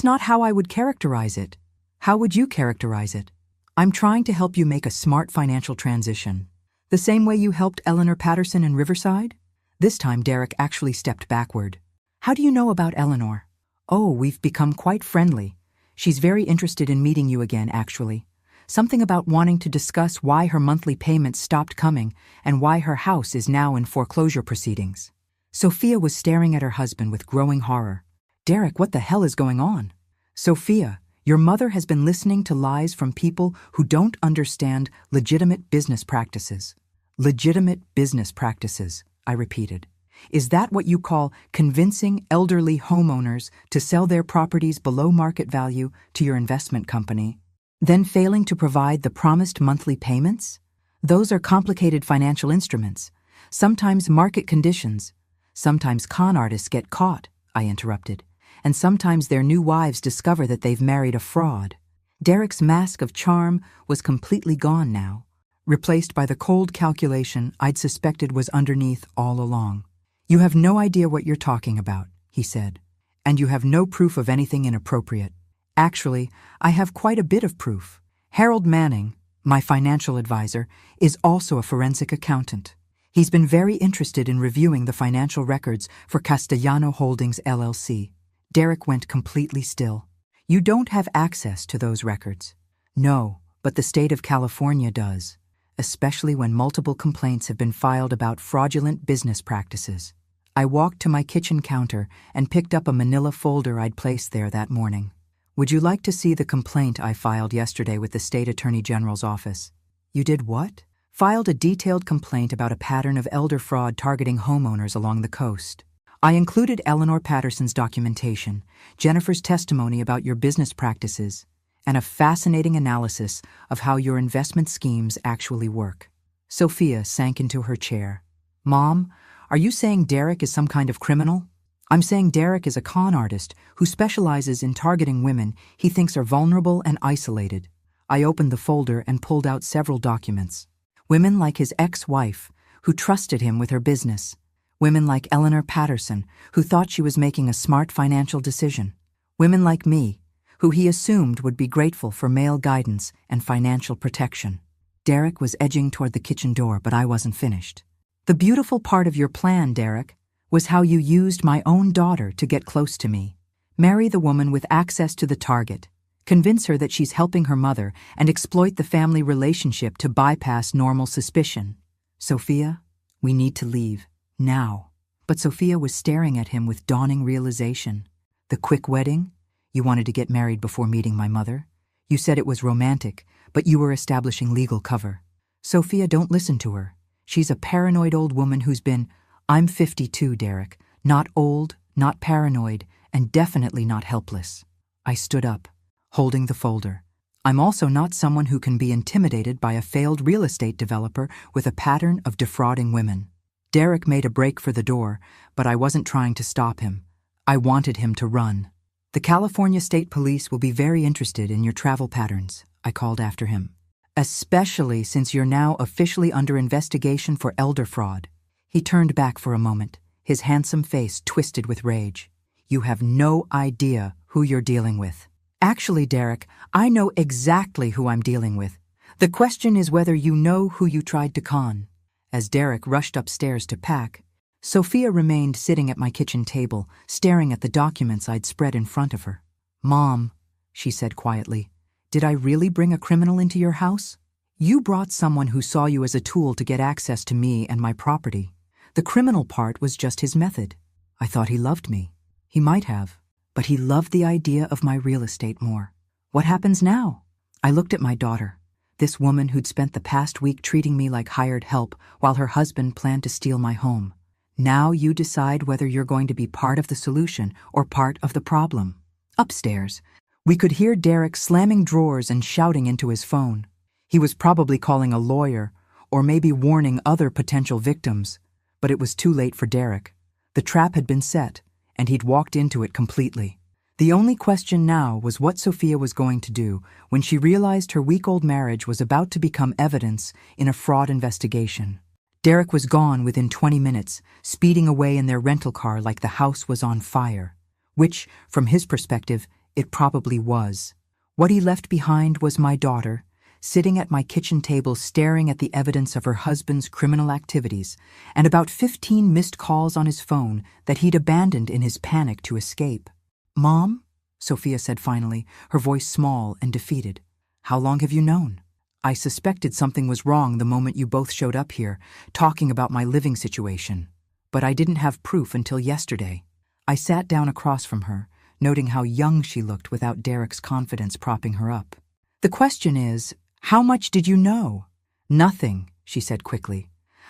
not how I would characterize it. How would you characterize it?" "I'm trying to help you make a smart financial transition. The same way you helped Eleanor Patterson in Riverside?" This time Derek actually stepped backward. "How do you know about Eleanor?" "Oh, we've become quite friendly. She's very interested in meeting you again, actually. Something about wanting to discuss why her monthly payments stopped coming and why her house is now in foreclosure proceedings." Sophia was staring at her husband with growing horror. "Derek, what the hell is going on?" "Sophia, your mother has been listening to lies from people who don't understand legitimate business practices." "Legitimate business practices," I repeated. "Is that what you call convincing elderly homeowners to sell their properties below market value to your investment company, then failing to provide the promised monthly payments? Those are complicated financial instruments. Sometimes market conditions, sometimes con artists get caught," I interrupted, "and sometimes their new wives discover that they've married a fraud." Derek's mask of charm was completely gone now, replaced by the cold calculation I'd suspected was underneath all along. "You have no idea what you're talking about," he said, "and you have no proof of anything inappropriate. Actually, I have quite a bit of proof. Harold Manning, my financial advisor, is also a forensic accountant. He's been very interested in reviewing the financial records for Castellano Holdings LLC." Derek went completely still. "You don't have access to those records." "No, but the state of California does, especially when multiple complaints have been filed about fraudulent business practices." I walked to my kitchen counter and picked up a manila folder I'd placed there that morning. "Would you like to see the complaint I filed yesterday with the State Attorney General's office?" "You did what?" "Filed a detailed complaint about a pattern of elder fraud targeting homeowners along the coast. I included Eleanor Patterson's documentation, Jennifer's testimony about your business practices, and a fascinating analysis of how your investment schemes actually work." Sophia sank into her chair. "Mom, are you saying Derek is some kind of criminal?" "I'm saying Derek is a con artist who specializes in targeting women he thinks are vulnerable and isolated." I opened the folder and pulled out several documents. Women like his ex-wife, who trusted him with her business. Women like Eleanor Patterson, who thought she was making a smart financial decision. Women like me, who he assumed would be grateful for male guidance and financial protection. Derek was edging toward the kitchen door, but I wasn't finished. "The beautiful part of your plan, Derek, was how you used my own daughter to get close to me. Marry the woman with access to the target, convince her that she's helping her mother, and exploit the family relationship to bypass normal suspicion. Sophia, we need to leave. Now." But Sophia was staring at him with dawning realization. "The quick wedding? You wanted to get married before meeting my mother? You said it was romantic, but you were establishing legal cover." "Sophia, don't listen to her. She's a paranoid old woman who's been—" "I'm 52, Derek. Not old, not paranoid, and definitely not helpless." I stood up, holding the folder. "I'm also not someone who can be intimidated by a failed real estate developer with a pattern of defrauding women." Derek made a break for the door, but I wasn't trying to stop him. I wanted him to run. "The California State Police will be very interested in your travel patterns," I called after him. "Especially since you're now officially under investigation for elder fraud." He turned back for a moment, his handsome face twisted with rage. "You have no idea who you're dealing with." "Actually, Derek, I know exactly who I'm dealing with. The question is whether you know who you tried to con." As Derek rushed upstairs to pack, Sophia remained sitting at my kitchen table, staring at the documents I'd spread in front of her. "Mom," she said quietly, "did I really bring a criminal into your house? You brought someone who saw you as a tool to get access to me and my property. The criminal part was just his method. I thought he loved me. He might have, but he loved the idea of my real estate more. What happens now?" I looked at my daughter, this woman who'd spent the past week treating me like hired help while her husband planned to steal my home. "Now you decide whether you're going to be part of the solution or part of the problem." Upstairs, we could hear Derek slamming drawers and shouting into his phone. He was probably calling a lawyer or maybe warning other potential victims, but it was too late for Derek. The trap had been set, and he'd walked into it completely. The only question now was what Sophia was going to do when she realized her week-old marriage was about to become evidence in a fraud investigation. Derek was gone within 20 minutes, speeding away in their rental car like the house was on fire, which, from his perspective, it probably was. What he left behind was my daughter, sitting at my kitchen table staring at the evidence of her husband's criminal activities, and about 15 missed calls on his phone that he'd abandoned in his panic to escape. "Mom," Sophia said finally, her voice small and defeated, "how long have you known?" "I suspected something was wrong the moment you both showed up here, talking about my living situation. But I didn't have proof until yesterday." I sat down across from her, noting how young she looked without Derek's confidence propping her up. "The question is, how much did you know?" "Nothing," she said quickly.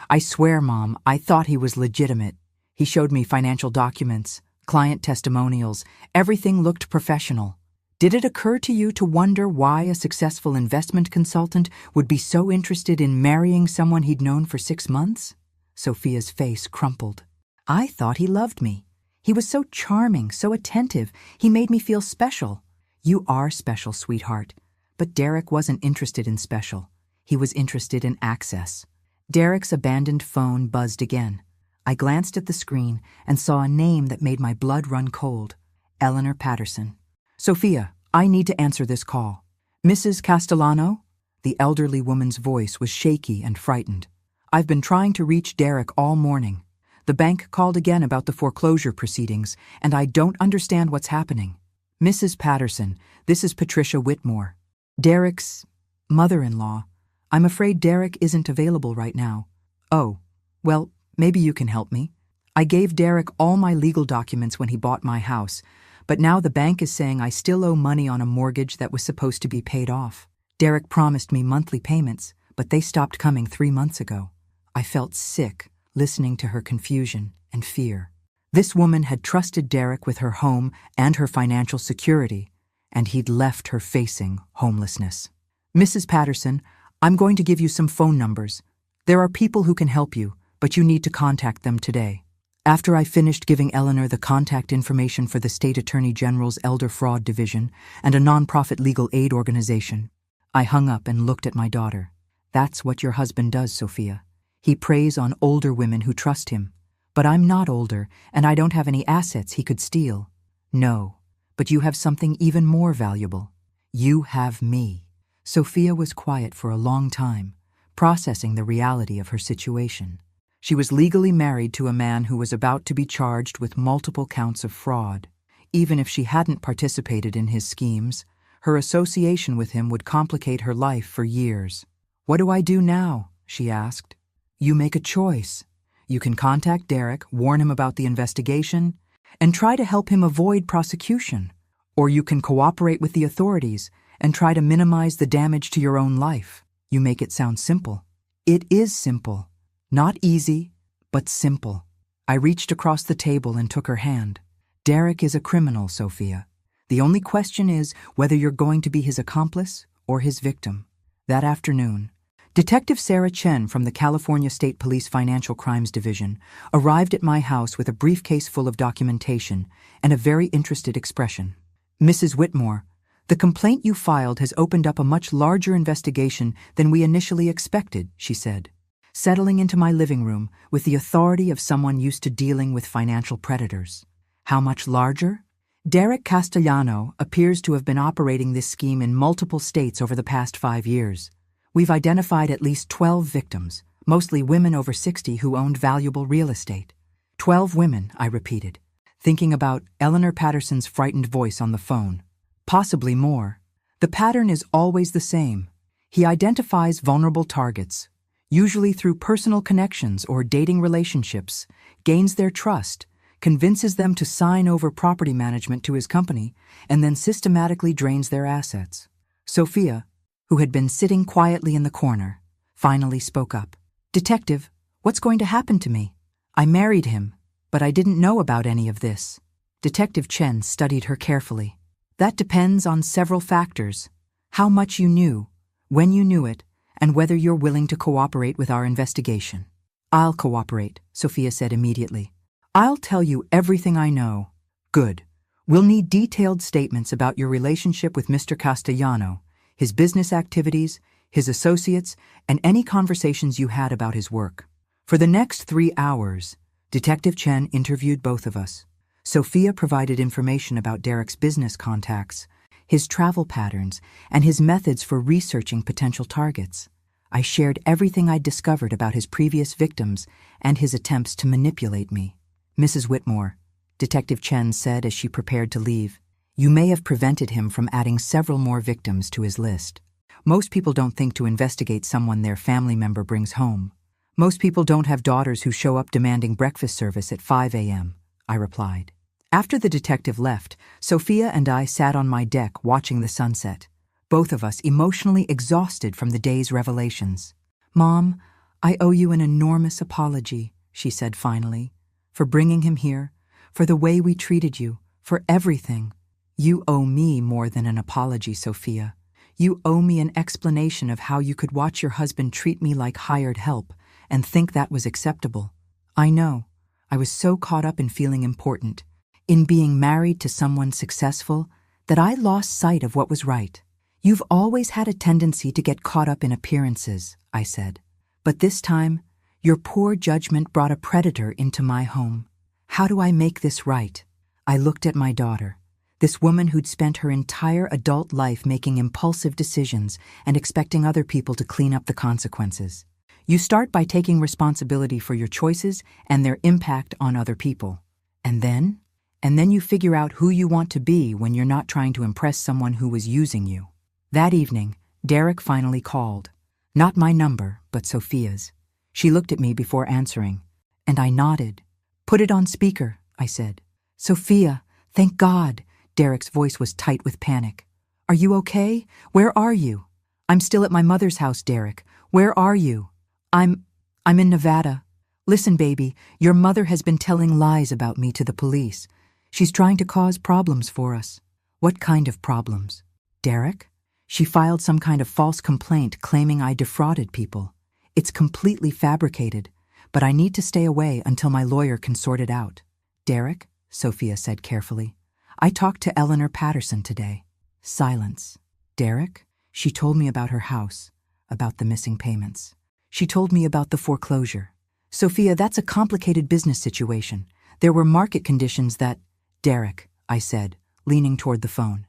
"I swear, Mom, I thought he was legitimate. He showed me financial documents, client testimonials, everything looked professional. Did it occur to you to wonder why a successful investment consultant would be so interested in marrying someone he'd known for 6 months?" Sophia's face crumpled. "I thought he loved me. He was so charming, so attentive. He made me feel special." "You are special, sweetheart." But Derek wasn't interested in special. He was interested in access. Derek's abandoned phone buzzed again. I glanced at the screen and saw a name that made my blood run cold. Eleanor Patterson. "Sophia, I need to answer this call." "Mrs. Castellano?" The elderly woman's voice was shaky and frightened. "I've been trying to reach Derek all morning. The bank called again about the foreclosure proceedings, and I don't understand what's happening." "Mrs. Patterson, this is Patricia Whitmore, Derek's mother-in-law. I'm afraid Derek isn't available right now." "Oh, well, maybe you can help me. I gave Derek all my legal documents when he bought my house, but now the bank is saying I still owe money on a mortgage that was supposed to be paid off. Derek promised me monthly payments, but they stopped coming 3 months ago." I felt sick listening to her confusion and fear. This woman had trusted Derek with her home and her financial security, and he'd left her facing homelessness. "Mrs. Patterson, I'm going to give you some phone numbers. There are people who can help you, but you need to contact them today." After I finished giving Eleanor the contact information for the State Attorney General's Elder Fraud Division and a nonprofit legal aid organization, I hung up and looked at my daughter. "That's what your husband does, Sophia. He preys on older women who trust him. But I'm not older, and I don't have any assets he could steal." "No, but you have something even more valuable. You have me." Sophia was quiet for a long time, processing the reality of her situation. She was legally married to a man who was about to be charged with multiple counts of fraud. Even if she hadn't participated in his schemes, her association with him would complicate her life for years. "What do I do now?" she asked. "You make a choice. You can contact Derek, warn him about the investigation, and try to help him avoid prosecution. Or you can cooperate with the authorities and try to minimize the damage to your own life." You make it sound simple. It is simple. Not easy, but simple. I reached across the table and took her hand. "Derek is a criminal, Sophia. The only question is whether you're going to be his accomplice or his victim." That afternoon, Detective Sarah Chen from the California State Police Financial Crimes Division arrived at my house with a briefcase full of documentation and a very interested expression. "Mrs. Whitmore, the complaint you filed has opened up a much larger investigation than we initially expected," she said, settling into my living room with the authority of someone used to dealing with financial predators. "How much larger?" "Derek Castellano appears to have been operating this scheme in multiple states over the past 5 years. We've identified at least 12 victims, mostly women over 60 who owned valuable real estate." 12 women, I repeated, thinking about Eleanor Patterson's frightened voice on the phone. "Possibly more. The pattern is always the same. He identifies vulnerable targets, usually through personal connections or dating relationships, gains their trust, convinces them to sign over property management to his company, and then systematically drains their assets." Sophia, who had been sitting quietly in the corner, finally spoke up. "Detective, what's going to happen to me? I married him, but I didn't know about any of this." Detective Chen studied her carefully. "That depends on several factors: how much you knew, when you knew it, and whether you're willing to cooperate with our investigation." "I'll cooperate," Sophia said immediately. "I'll tell you everything I know." "Good. We'll need detailed statements about your relationship with Mr. Castellano, his business activities, his associates, and any conversations you had about his work." For the next 3 hours, Detective Chen interviewed both of us. Sophia provided information about Derek's business contacts, his travel patterns, and his methods for researching potential targets. I shared everything I'd discovered about his previous victims and his attempts to manipulate me. "Mrs. Whitmore," Detective Chen said as she prepared to leave, "you may have prevented him from adding several more victims to his list. Most people don't think to investigate someone their family member brings home. Most people don't have daughters who show up demanding breakfast service at 5 a.m., I replied. After the detective left, Sophia and I sat on my deck watching the sunset, both of us emotionally exhausted from the day's revelations. "Mom, I owe you an enormous apology," she said finally, "for bringing him here, for the way we treated you, for everything." "You owe me more than an apology, Sophia. You owe me an explanation of how you could watch your husband treat me like hired help and think that was acceptable. I know. I was so caught up in feeling important, in being married to someone successful, that I lost sight of what was right. You've always had a tendency to get caught up in appearances, I said. But this time, your poor judgment brought a predator into my home. How do I make this right? I looked at my daughter, this woman who'd spent her entire adult life making impulsive decisions and expecting other people to clean up the consequences. You start by taking responsibility for your choices and their impact on other people. And then you figure out who you want to be when you're not trying to impress someone who was using you. That evening, Derek finally called. Not my number, but Sophia's. She looked at me before answering, and I nodded. Put it on speaker, I said. Sophia, thank God. Derek's voice was tight with panic. Are you okay? Where are you? I'm still at my mother's house, Derek. Where are you? I'm in Nevada. Listen, baby, your mother has been telling lies about me to the police. She's trying to cause problems for us. What kind of problems? Derek? She filed some kind of false complaint claiming I defrauded people. It's completely fabricated, but I need to stay away until my lawyer can sort it out. Derek, Sophia said carefully, I talked to Eleanor Patterson today. Silence. Derek? She told me about her house, about the missing payments. She told me about the foreclosure. Sophia, that's a complicated business situation. There were market conditions that… Derek, I said, leaning toward the phone.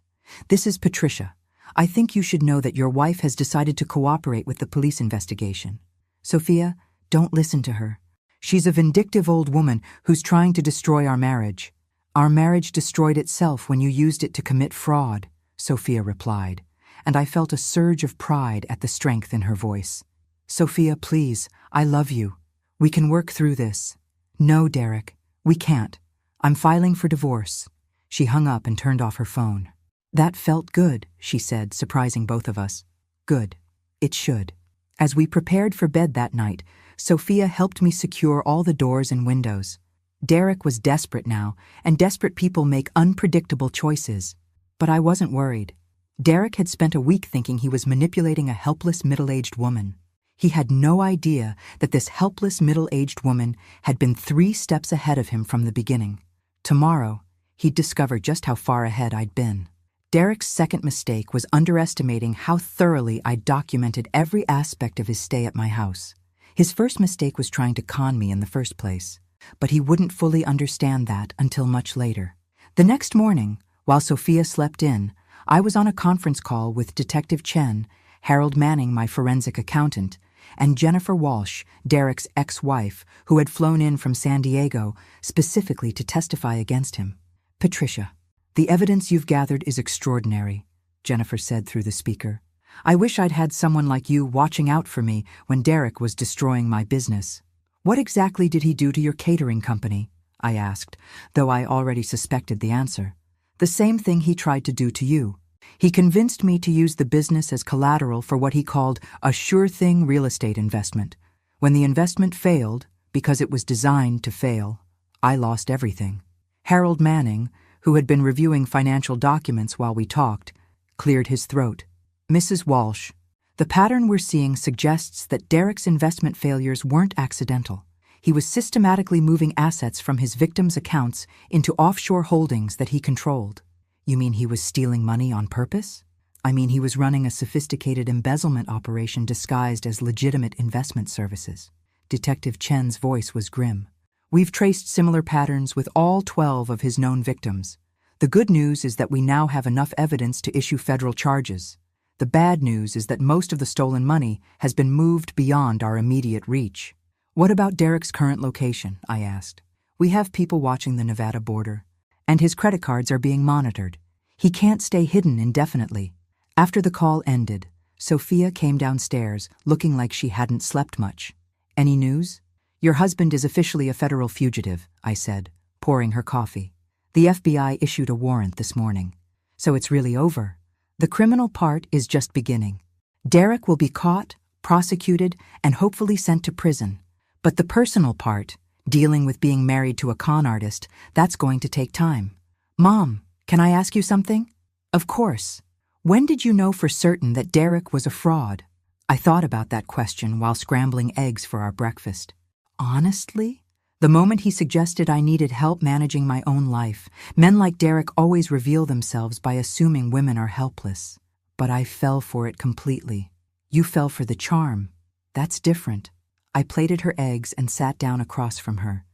This is Patricia. I think you should know that your wife has decided to cooperate with the police investigation. Sophia, don't listen to her. She's a vindictive old woman who's trying to destroy our marriage. Our marriage destroyed itself when you used it to commit fraud, Sophia replied, and I felt a surge of pride at the strength in her voice. Sophia, please, I love you. We can work through this. No, Derek, we can't. I'm filing for divorce. She hung up and turned off her phone. That felt good, she said, surprising both of us. Good. It should. As we prepared for bed that night, Sophia helped me secure all the doors and windows. Derek was desperate now, and desperate people make unpredictable choices. But I wasn't worried. Derek had spent a week thinking he was manipulating a helpless middle-aged woman. He had no idea that this helpless middle-aged woman had been 3 steps ahead of him from the beginning. Tomorrow, he'd discover just how far ahead I'd been. Derek's second mistake was underestimating how thoroughly I documented every aspect of his stay at my house. His first mistake was trying to con me in the first place, but he wouldn't fully understand that until much later. The next morning, while Sophia slept in, I was on a conference call with Detective Chen, Harold Manning, my forensic accountant, and Jennifer Walsh, Derek's ex-wife, who had flown in from San Diego specifically to testify against him. Patricia, the evidence you've gathered is extraordinary, Jennifer said through the speaker. I wish I'd had someone like you watching out for me when Derek was destroying my business. What exactly did he do to your catering company? I asked, though I already suspected the answer. The same thing he tried to do to you. He convinced me to use the business as collateral for what he called a sure-thing real estate investment. When the investment failed, because it was designed to fail, I lost everything. Harold Manning, who had been reviewing financial documents while we talked, cleared his throat. Mrs. Walsh, the pattern we're seeing suggests that Derek's investment failures weren't accidental. He was systematically moving assets from his victims' accounts into offshore holdings that he controlled. You mean he was stealing money on purpose? I mean he was running a sophisticated embezzlement operation disguised as legitimate investment services. Detective Chen's voice was grim. We've traced similar patterns with all 12 of his known victims. The good news is that we now have enough evidence to issue federal charges. The bad news is that most of the stolen money has been moved beyond our immediate reach. What about Derek's current location? I asked. We have people watching the Nevada border, and his credit cards are being monitored. He can't stay hidden indefinitely. After the call ended, Sophia came downstairs looking like she hadn't slept much. Any news? Your husband is officially a federal fugitive, I said, pouring her coffee. The FBI issued a warrant this morning. So it's really over. The criminal part is just beginning. Derek will be caught, prosecuted, and hopefully sent to prison. But the personal part, dealing with being married to a con artist, that's going to take time. Mom, can I ask you something? Of course. When did you know for certain that Derek was a fraud? I thought about that question while scrambling eggs for our breakfast. Honestly? The moment he suggested I needed help managing my own life, men like Derek always reveal themselves by assuming women are helpless. but I fell for it completely. You fell for the charm. That's different. I plated her eggs and sat down across from her.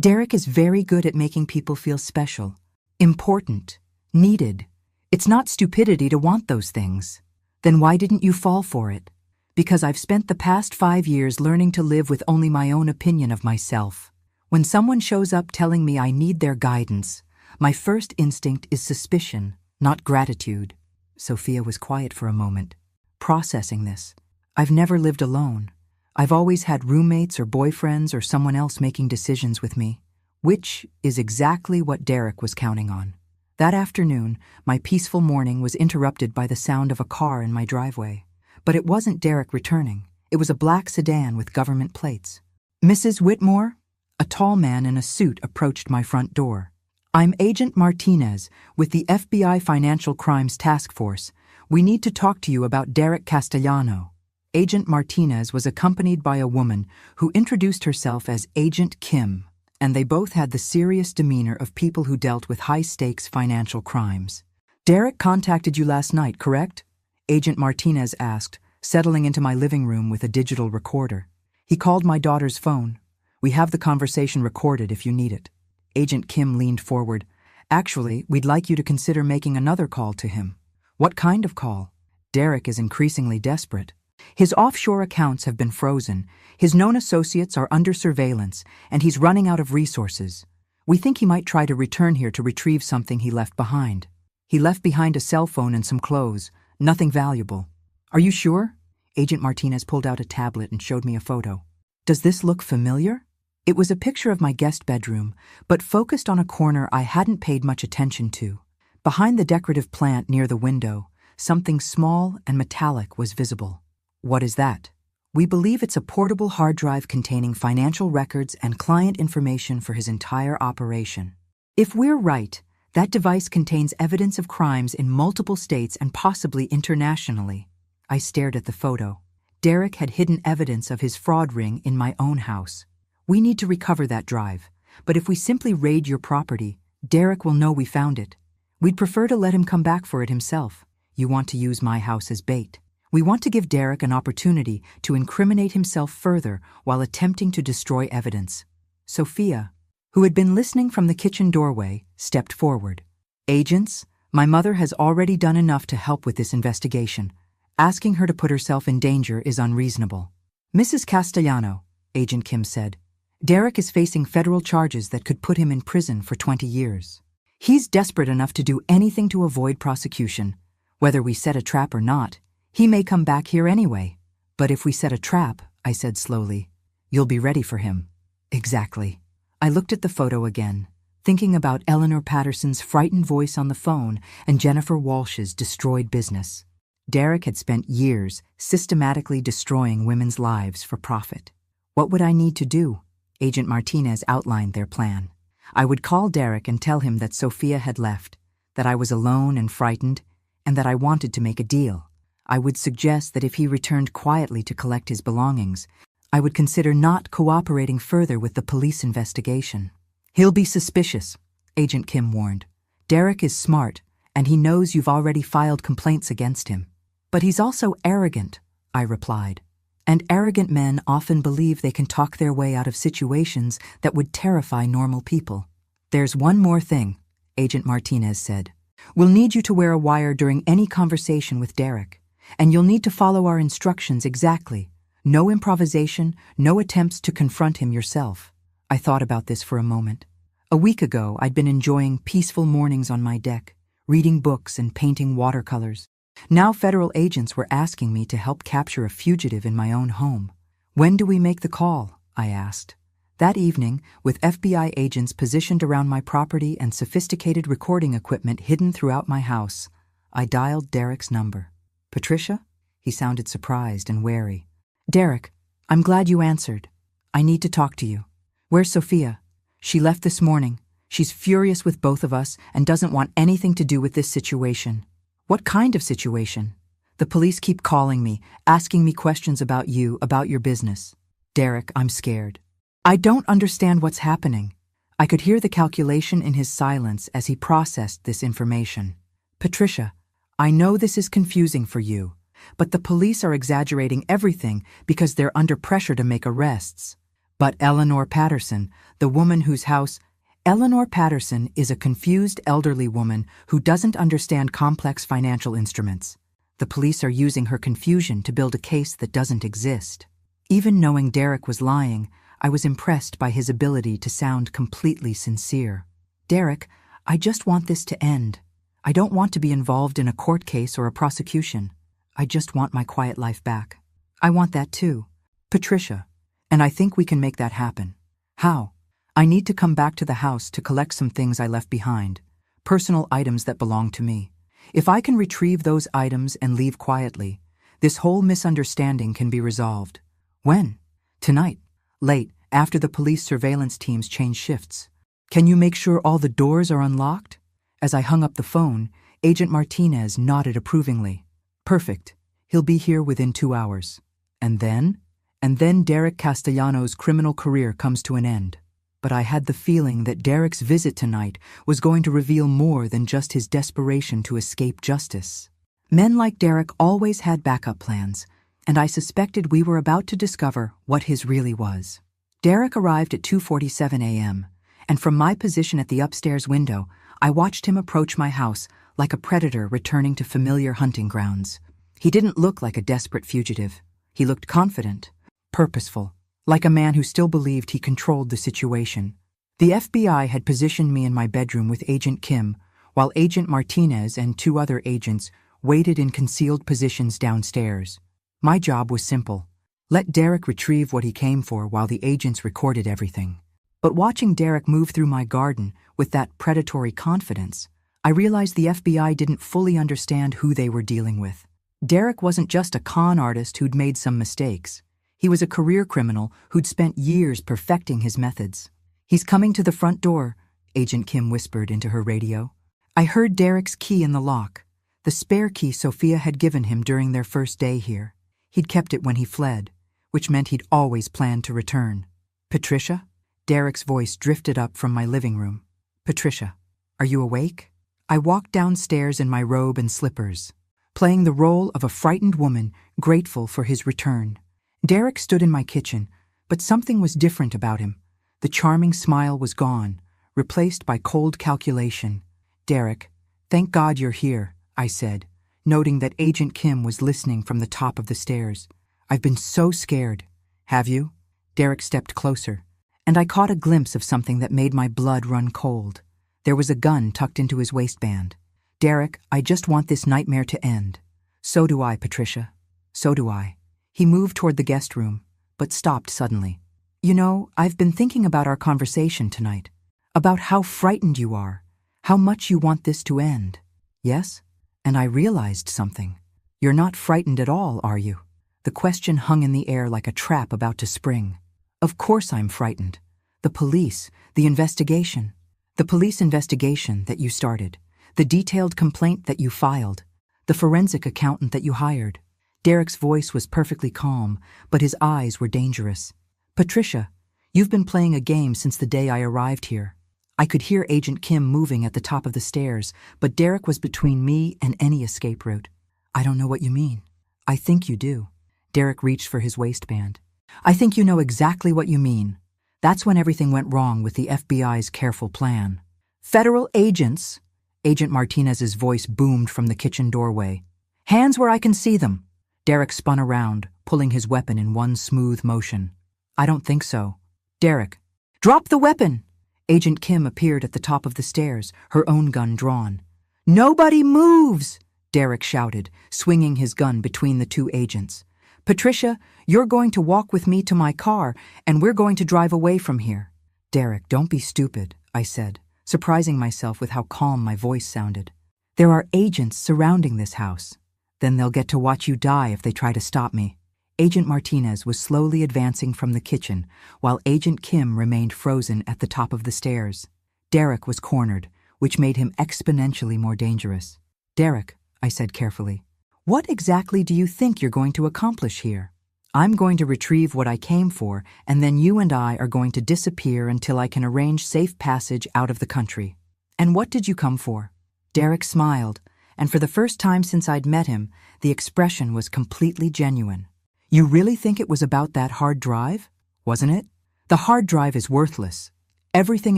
Derek is very good at making people feel special, important, needed. It's not stupidity to want those things. Then why didn't you fall for it? Because I've spent the past 5 years learning to live with only my own opinion of myself. When someone shows up telling me I need their guidance, my first instinct is suspicion, not gratitude. Sophia was quiet for a moment, processing this. I've never lived alone. I've always had roommates or boyfriends or someone else making decisions with me, which is exactly what Derek was counting on. That afternoon, my peaceful morning was interrupted by the sound of a car in my driveway. But it wasn't Derek returning. It was a black sedan with government plates. "Mrs. Whitmore?" A tall man in a suit approached my front door. "I'm Agent Martinez with the FBI Financial Crimes Task Force. We need to talk to you about Derek Castellano." Agent Martinez was accompanied by a woman who introduced herself as Agent Kim, and they both had the serious demeanor of people who dealt with high-stakes financial crimes. "Derek contacted you last night, correct?" Agent Martinez asked, settling into my living room with a digital recorder. "He called my daughter's phone. We have the conversation recorded if you need it." Agent Kim leaned forward. "Actually, we'd like you to consider making another call to him." "What kind of call?" Derek is increasingly desperate. His offshore accounts have been frozen, his known associates are under surveillance, and he's running out of resources. We think he might try to return here to retrieve something he left behind. He left behind a cell phone and some clothes, nothing valuable. "Are you sure?" Agent Martinez pulled out a tablet and showed me a photo. "Does this look familiar?" It was a picture of my guest bedroom, but focused on a corner I hadn't paid much attention to. Behind the decorative plant near the window, something small and metallic was visible. "What is that?" "We believe it's a portable hard drive containing financial records and client information for his entire operation. If we're right, that device contains evidence of crimes in multiple states and possibly internationally." I stared at the photo. Derek had hidden evidence of his fraud ring in my own house. "We need to recover that drive, but if we simply raid your property, Derek will know we found it. We'd prefer to let him come back for it himself. You want to use my house as bait. We want to give Derek an opportunity to incriminate himself further while attempting to destroy evidence." Sophia, who had been listening from the kitchen doorway, stepped forward. "Agents, my mother has already done enough to help with this investigation. Asking her to put herself in danger is unreasonable." "Mrs. Castellano," Agent Kim said, "Derek is facing federal charges that could put him in prison for 20 years. He's desperate enough to do anything to avoid prosecution. Whether we set a trap or not, he may come back here anyway." "But if we set a trap," I said slowly, "you'll be ready for him." "Exactly." I looked at the photo again, thinking about Eleanor Patterson's frightened voice on the phone and Jennifer Walsh's destroyed business. Derek had spent years systematically destroying women's lives for profit. What would I need to do? Agent Martinez outlined their plan. I would call Derek and tell him that Sophia had left, that I was alone and frightened, and that I wanted to make a deal. I would suggest that if he returned quietly to collect his belongings, I would consider not cooperating further with the police investigation. "He'll be suspicious," Agent Kim warned. "Derek is smart, and he knows you've already filed complaints against him." "But he's also arrogant," I replied. "And arrogant men often believe they can talk their way out of situations that would terrify normal people." "There's one more thing," Agent Martinez said. "We'll need you to wear a wire during any conversation with Derek. And you'll need to follow our instructions exactly. No improvisation, no attempts to confront him yourself." I thought about this for a moment. A week ago, I'd been enjoying peaceful mornings on my deck, reading books and painting watercolors. Now federal agents were asking me to help capture a fugitive in my own home. "When do we make the call?" I asked. That evening, with FBI agents positioned around my property and sophisticated recording equipment hidden throughout my house, I dialed Derek's number. "Patricia?" He sounded surprised and wary. "Derek, I'm glad you answered. I need to talk to you. Where's Sophia? She left this morning. She's furious with both of us and doesn't want anything to do with this situation." "What kind of situation?" "The police keep calling me, asking me questions about you, about your business." "Derek, I'm scared. I don't understand what's happening." I could hear the calculation in his silence as he processed this information. "Patricia, I know this is confusing for you, but the police are exaggerating everything because they're under pressure to make arrests. But Eleanor Patterson, the woman whose house... Eleanor Patterson is a confused elderly woman who doesn't understand complex financial instruments. The police are using her confusion to build a case that doesn't exist. Even knowing Derek was lying, I was impressed by his ability to sound completely sincere. Derek, I just want this to end. I don't want to be involved in a court case or a prosecution. I just want my quiet life back. I want that too, Patricia, and I think we can make that happen. How? I need to come back to the house to collect some things I left behind, personal items that belong to me. If I can retrieve those items and leave quietly, this whole misunderstanding can be resolved. When? Tonight. Late, after the police surveillance teams change shifts. Can you make sure all the doors are unlocked? As I hung up the phone, Agent Martinez nodded approvingly. Perfect. He'll be here within 2 hours. And then? And then Derek Castellanos' criminal career comes to an end. But I had the feeling that Derek's visit tonight was going to reveal more than just his desperation to escape justice. Men like Derek always had backup plans, and I suspected we were about to discover what his really was. Derek arrived at 2:47 a.m., and from my position at the upstairs window, I watched him approach my house like a predator returning to familiar hunting grounds. He didn't look like a desperate fugitive. He looked confident, purposeful, like a man who still believed he controlled the situation. The FBI had positioned me in my bedroom with Agent Kim, while Agent Martinez and 2 other agents waited in concealed positions downstairs. My job was simple. Let Derek retrieve what he came for while the agents recorded everything. But watching Derek move through my garden with that predatory confidence, I realized the FBI didn't fully understand who they were dealing with. Derek wasn't just a con artist who'd made some mistakes. He was a career criminal who'd spent years perfecting his methods. He's coming to the front door, Agent Kim whispered into her radio. I heard Derek's key in the lock, the spare key Sophia had given him during their first day here. He'd kept it when he fled, which meant he'd always planned to return. Patricia? Derek's voice drifted up from my living room. Patricia, are you awake? I walked downstairs in my robe and slippers, playing the role of a frightened woman grateful for his return. Derek stood in my kitchen, but something was different about him. The charming smile was gone, replaced by cold calculation. Derek, thank God you're here, I said, noting that Agent Kim was listening from the top of the stairs. I've been so scared. Have you? Derek stepped closer, and I caught a glimpse of something that made my blood run cold. There was a gun tucked into his waistband. Derek, I just want this nightmare to end. So do I, Patricia. So do I. He moved toward the guest room, but stopped suddenly. You know, I've been thinking about our conversation tonight, about how frightened you are, how much you want this to end. Yes? And I realized something. You're not frightened at all, are you? The question hung in the air like a trap about to spring. Of course I'm frightened. The police, the investigation. The police investigation that you started, the detailed complaint that you filed, the forensic accountant that you hired. Derek's voice was perfectly calm, but his eyes were dangerous. Patricia, you've been playing a game since the day I arrived here. I could hear Agent Kim moving at the top of the stairs, but Derek was between me and any escape route. I don't know what you mean. I think you do. Derek reached for his waistband. I think you know exactly what you mean. That's when everything went wrong with the FBI's careful plan. Federal agents, Agent Martinez's voice boomed from the kitchen doorway. Hands where I can see them. Derek spun around, pulling his weapon in one smooth motion. I don't think so. Derek, drop the weapon! Agent Kim appeared at the top of the stairs, her own gun drawn. Nobody moves! Derek shouted, swinging his gun between the 2 agents. Patricia, you're going to walk with me to my car, and we're going to drive away from here. Derek, don't be stupid, I said, surprising myself with how calm my voice sounded. There are agents surrounding this house. Then they'll get to watch you die if they try to stop me. Agent Martinez was slowly advancing from the kitchen, while Agent Kim remained frozen at the top of the stairs. Derek was cornered, which made him exponentially more dangerous. Derek, I said carefully, what exactly do you think you're going to accomplish here? I'm going to retrieve what I came for, and then you and I are going to disappear until I can arrange safe passage out of the country. And what did you come for? Derek smiled, and for the first time since I'd met him, the expression was completely genuine. "You really think it was about that hard drive? Wasn't it? The hard drive is worthless. Everything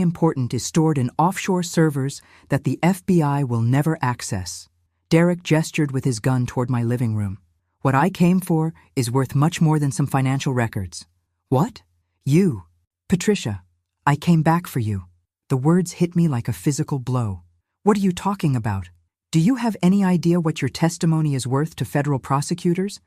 important is stored in offshore servers that the FBI will never access." Derek gestured with his gun toward my living room. "What I came for is worth much more than some financial records." "What?" "You. Patricia. I came back for you." The words hit me like a physical blow. "What are you talking about? Do you have any idea what your testimony is worth to federal prosecutors?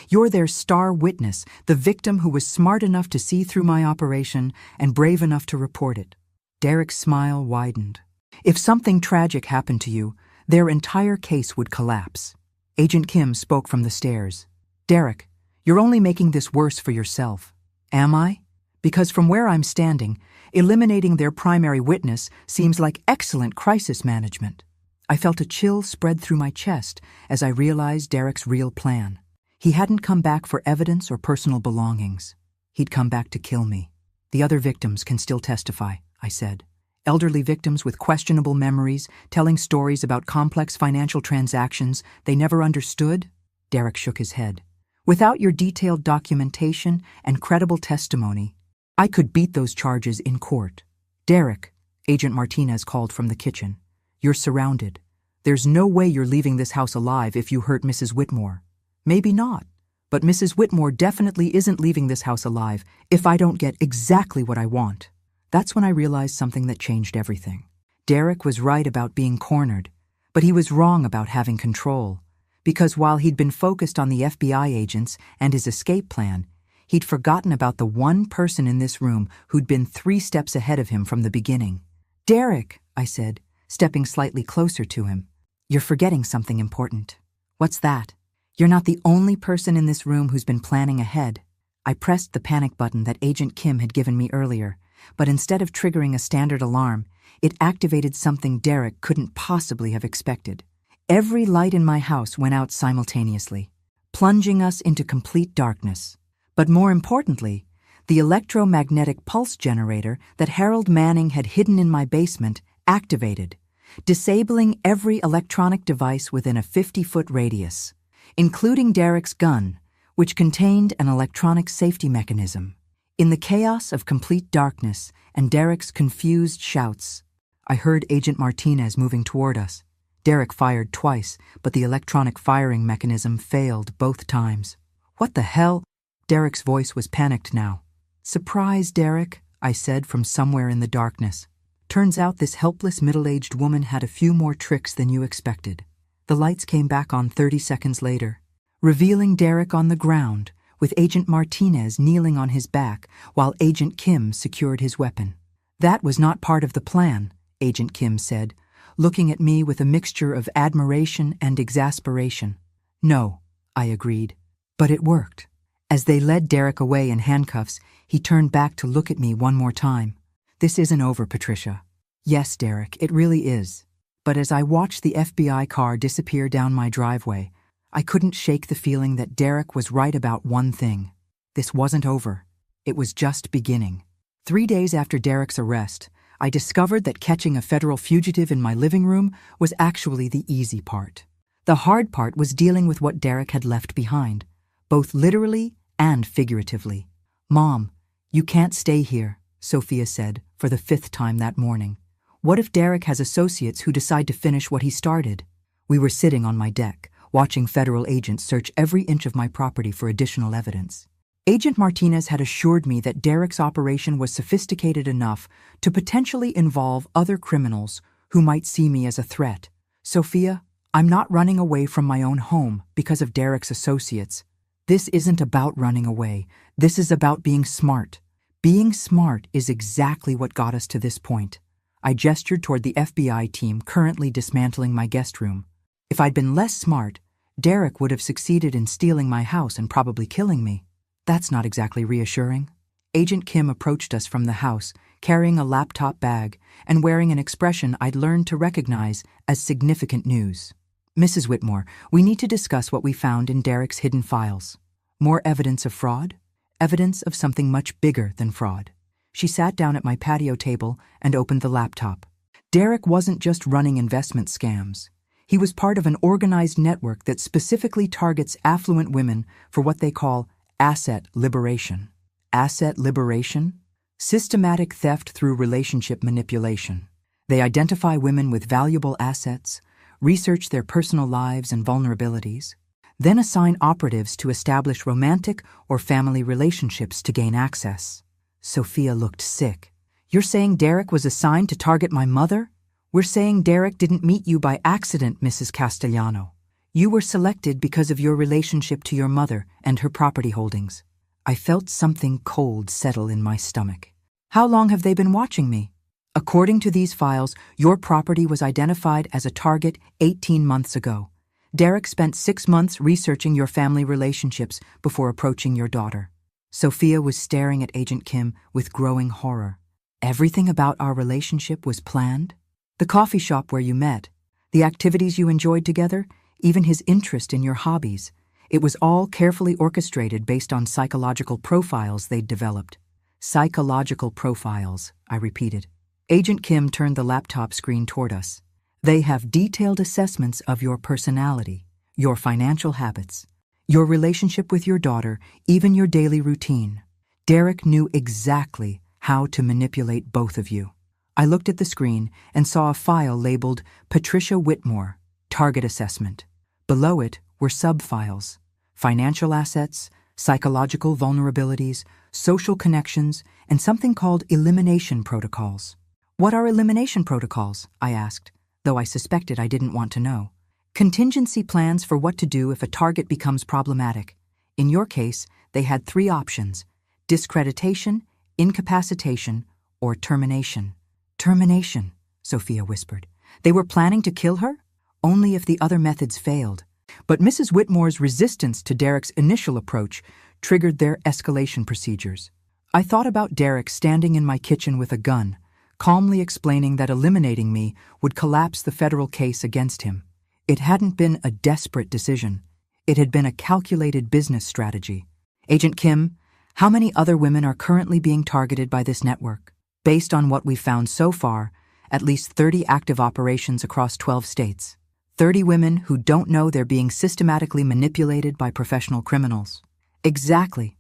You're their star witness, the victim who was smart enough to see through my operation and brave enough to report it." Derek's smile widened. "If something tragic happened to you, their entire case would collapse." Agent Kim spoke from the stairs. "Derek, you're only making this worse for yourself." "Am I? Because from where I'm standing, eliminating their primary witness seems like excellent crisis management." I felt a chill spread through my chest as I realized Derek's real plan. He hadn't come back for evidence or personal belongings. He'd come back to kill me. "The other victims can still testify," I said. "Elderly victims with questionable memories, telling stories about complex financial transactions they never understood." Derek shook his head. "Without your detailed documentation and credible testimony, I could beat those charges in court." "Derek," Agent Martinez called from the kitchen, "you're surrounded. There's no way you're leaving this house alive if you hurt Mrs. Whitmore." "Maybe not, but Mrs. Whitmore definitely isn't leaving this house alive if I don't get exactly what I want." That's when I realized something that changed everything. Derek was right about being cornered, but he was wrong about having control, because while he'd been focused on the FBI agents and his escape plan, he'd forgotten about the one person in this room who'd been 3 steps ahead of him from the beginning. "Derek," I said, stepping slightly closer to him, "you're forgetting something important." "What's that?" "You're not the only person in this room who's been planning ahead." I pressed the panic button that Agent Kim had given me earlier, but instead of triggering a standard alarm, it activated something Derek couldn't possibly have expected. Every light in my house went out simultaneously, plunging us into complete darkness. But more importantly, the electromagnetic pulse generator that Harold Manning had hidden in my basement activated, disabling every electronic device within a 50-foot radius, including Derek's gun, which contained an electronic safety mechanism. In the chaos of complete darkness and Derek's confused shouts, I heard Agent Martinez moving toward us. Derek fired twice, but the electronic firing mechanism failed both times. "What the hell?" Derek's voice was panicked now. "Surprise, Derek," I said from somewhere in the darkness. "Turns out this helpless middle-aged woman had a few more tricks than you expected." The lights came back on 30 seconds later, revealing Derek on the ground, with Agent Martinez kneeling on his back while Agent Kim secured his weapon. "That was not part of the plan," Agent Kim said, looking at me with a mixture of admiration and exasperation. "No," I agreed, "but it worked." As they led Derek away in handcuffs, he turned back to look at me one more time. "This isn't over, Patricia." "Yes, Derek, it really is." But as I watched the FBI car disappear down my driveway, I couldn't shake the feeling that Derek was right about one thing. This wasn't over. It was just beginning. 3 days after Derek's arrest, I discovered that catching a federal fugitive in my living room was actually the easy part. The hard part was dealing with what Derek had left behind, both literally and figuratively. "Mom, you can't stay here," Sophia said for the 5th time that morning. "What if Derek has associates who decide to finish what he started?" We were sitting on my deck, watching federal agents search every inch of my property for additional evidence. Agent Martinez had assured me that Derek's operation was sophisticated enough to potentially involve other criminals who might see me as a threat. "Sophia, I'm not running away from my own home because of Derek's associates. This isn't about running away. This is about being smart. Being smart is exactly what got us to this point." I gestured toward the FBI team currently dismantling my guest room. "If I'd been less smart, Derek would have succeeded in stealing my house and probably killing me." "That's not exactly reassuring." Agent Kim approached us from the house, carrying a laptop bag and wearing an expression I'd learned to recognize as significant news. "Mrs. Whitmore, we need to discuss what we found in Derek's hidden files. More evidence of fraud? Evidence of something much bigger than fraud." She sat down at my patio table and opened the laptop. Derek wasn't just running investment scams. He was part of an organized network that specifically targets affluent women for what they call asset liberation. Asset liberation? Systematic theft through relationship manipulation. They identify women with valuable assets, research their personal lives and vulnerabilities, then assign operatives to establish romantic or family relationships to gain access. Sophia looked sick. You're saying Derek was assigned to target my mother? We're saying Derek didn't meet you by accident, Mrs. Castellano. You were selected because of your relationship to your mother and her property holdings. I felt something cold settle in my stomach. How long have they been watching me? According to these files, your property was identified as a target 18 months ago. Derek spent 6 months researching your family relationships before approaching your daughter. Sophia was staring at Agent Kim with growing horror. Everything about our relationship was planned? The coffee shop where you met, the activities you enjoyed together, even his interest in your hobbies. It was all carefully orchestrated based on psychological profiles they'd developed. Psychological profiles, I repeated. Agent Kim turned the laptop screen toward us. They have detailed assessments of your personality, your financial habits, your relationship with your daughter, even your daily routine. Derek knew exactly how to manipulate both of you. I looked at the screen and saw a file labeled Patricia Whitmore, Target Assessment. Below it were sub-files: financial assets, psychological vulnerabilities, social connections, and something called elimination protocols. What are elimination protocols? I asked, though I suspected I didn't want to know. Contingency plans for what to do if a target becomes problematic. In your case, they had 3 options: discreditation, incapacitation, or termination. Termination, Sophia whispered. They were planning to kill her? Only if the other methods failed. But Mrs. Whitmore's resistance to Derek's initial approach triggered their escalation procedures. I thought about Derek standing in my kitchen with a gun, calmly explaining that eliminating me would collapse the federal case against him. It hadn't been a desperate decision. It had been a calculated business strategy. Agent Kim, how many other women are currently being targeted by this network? Based on what we've found so far, at least 30 active operations across 12 states. 30 women who don't know they're being systematically manipulated by professional criminals. Exactly.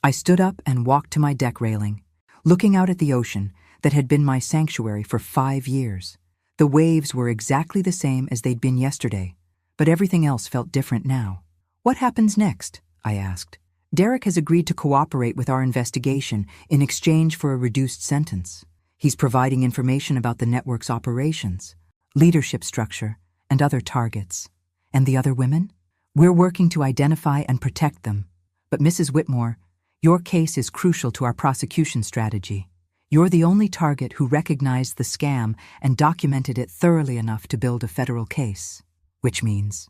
I stood up and walked to my deck railing, looking out at the ocean that had been my sanctuary for 5 years. The waves were exactly the same as they'd been yesterday, but everything else felt different now. What happens next? I asked. Derek has agreed to cooperate with our investigation in exchange for a reduced sentence. He's providing information about the network's operations, leadership structure, and other targets. And the other women? We're working to identify and protect them. But Mrs. Whitmore, your case is crucial to our prosecution strategy. You're the only target who recognized the scam and documented it thoroughly enough to build a federal case. Which means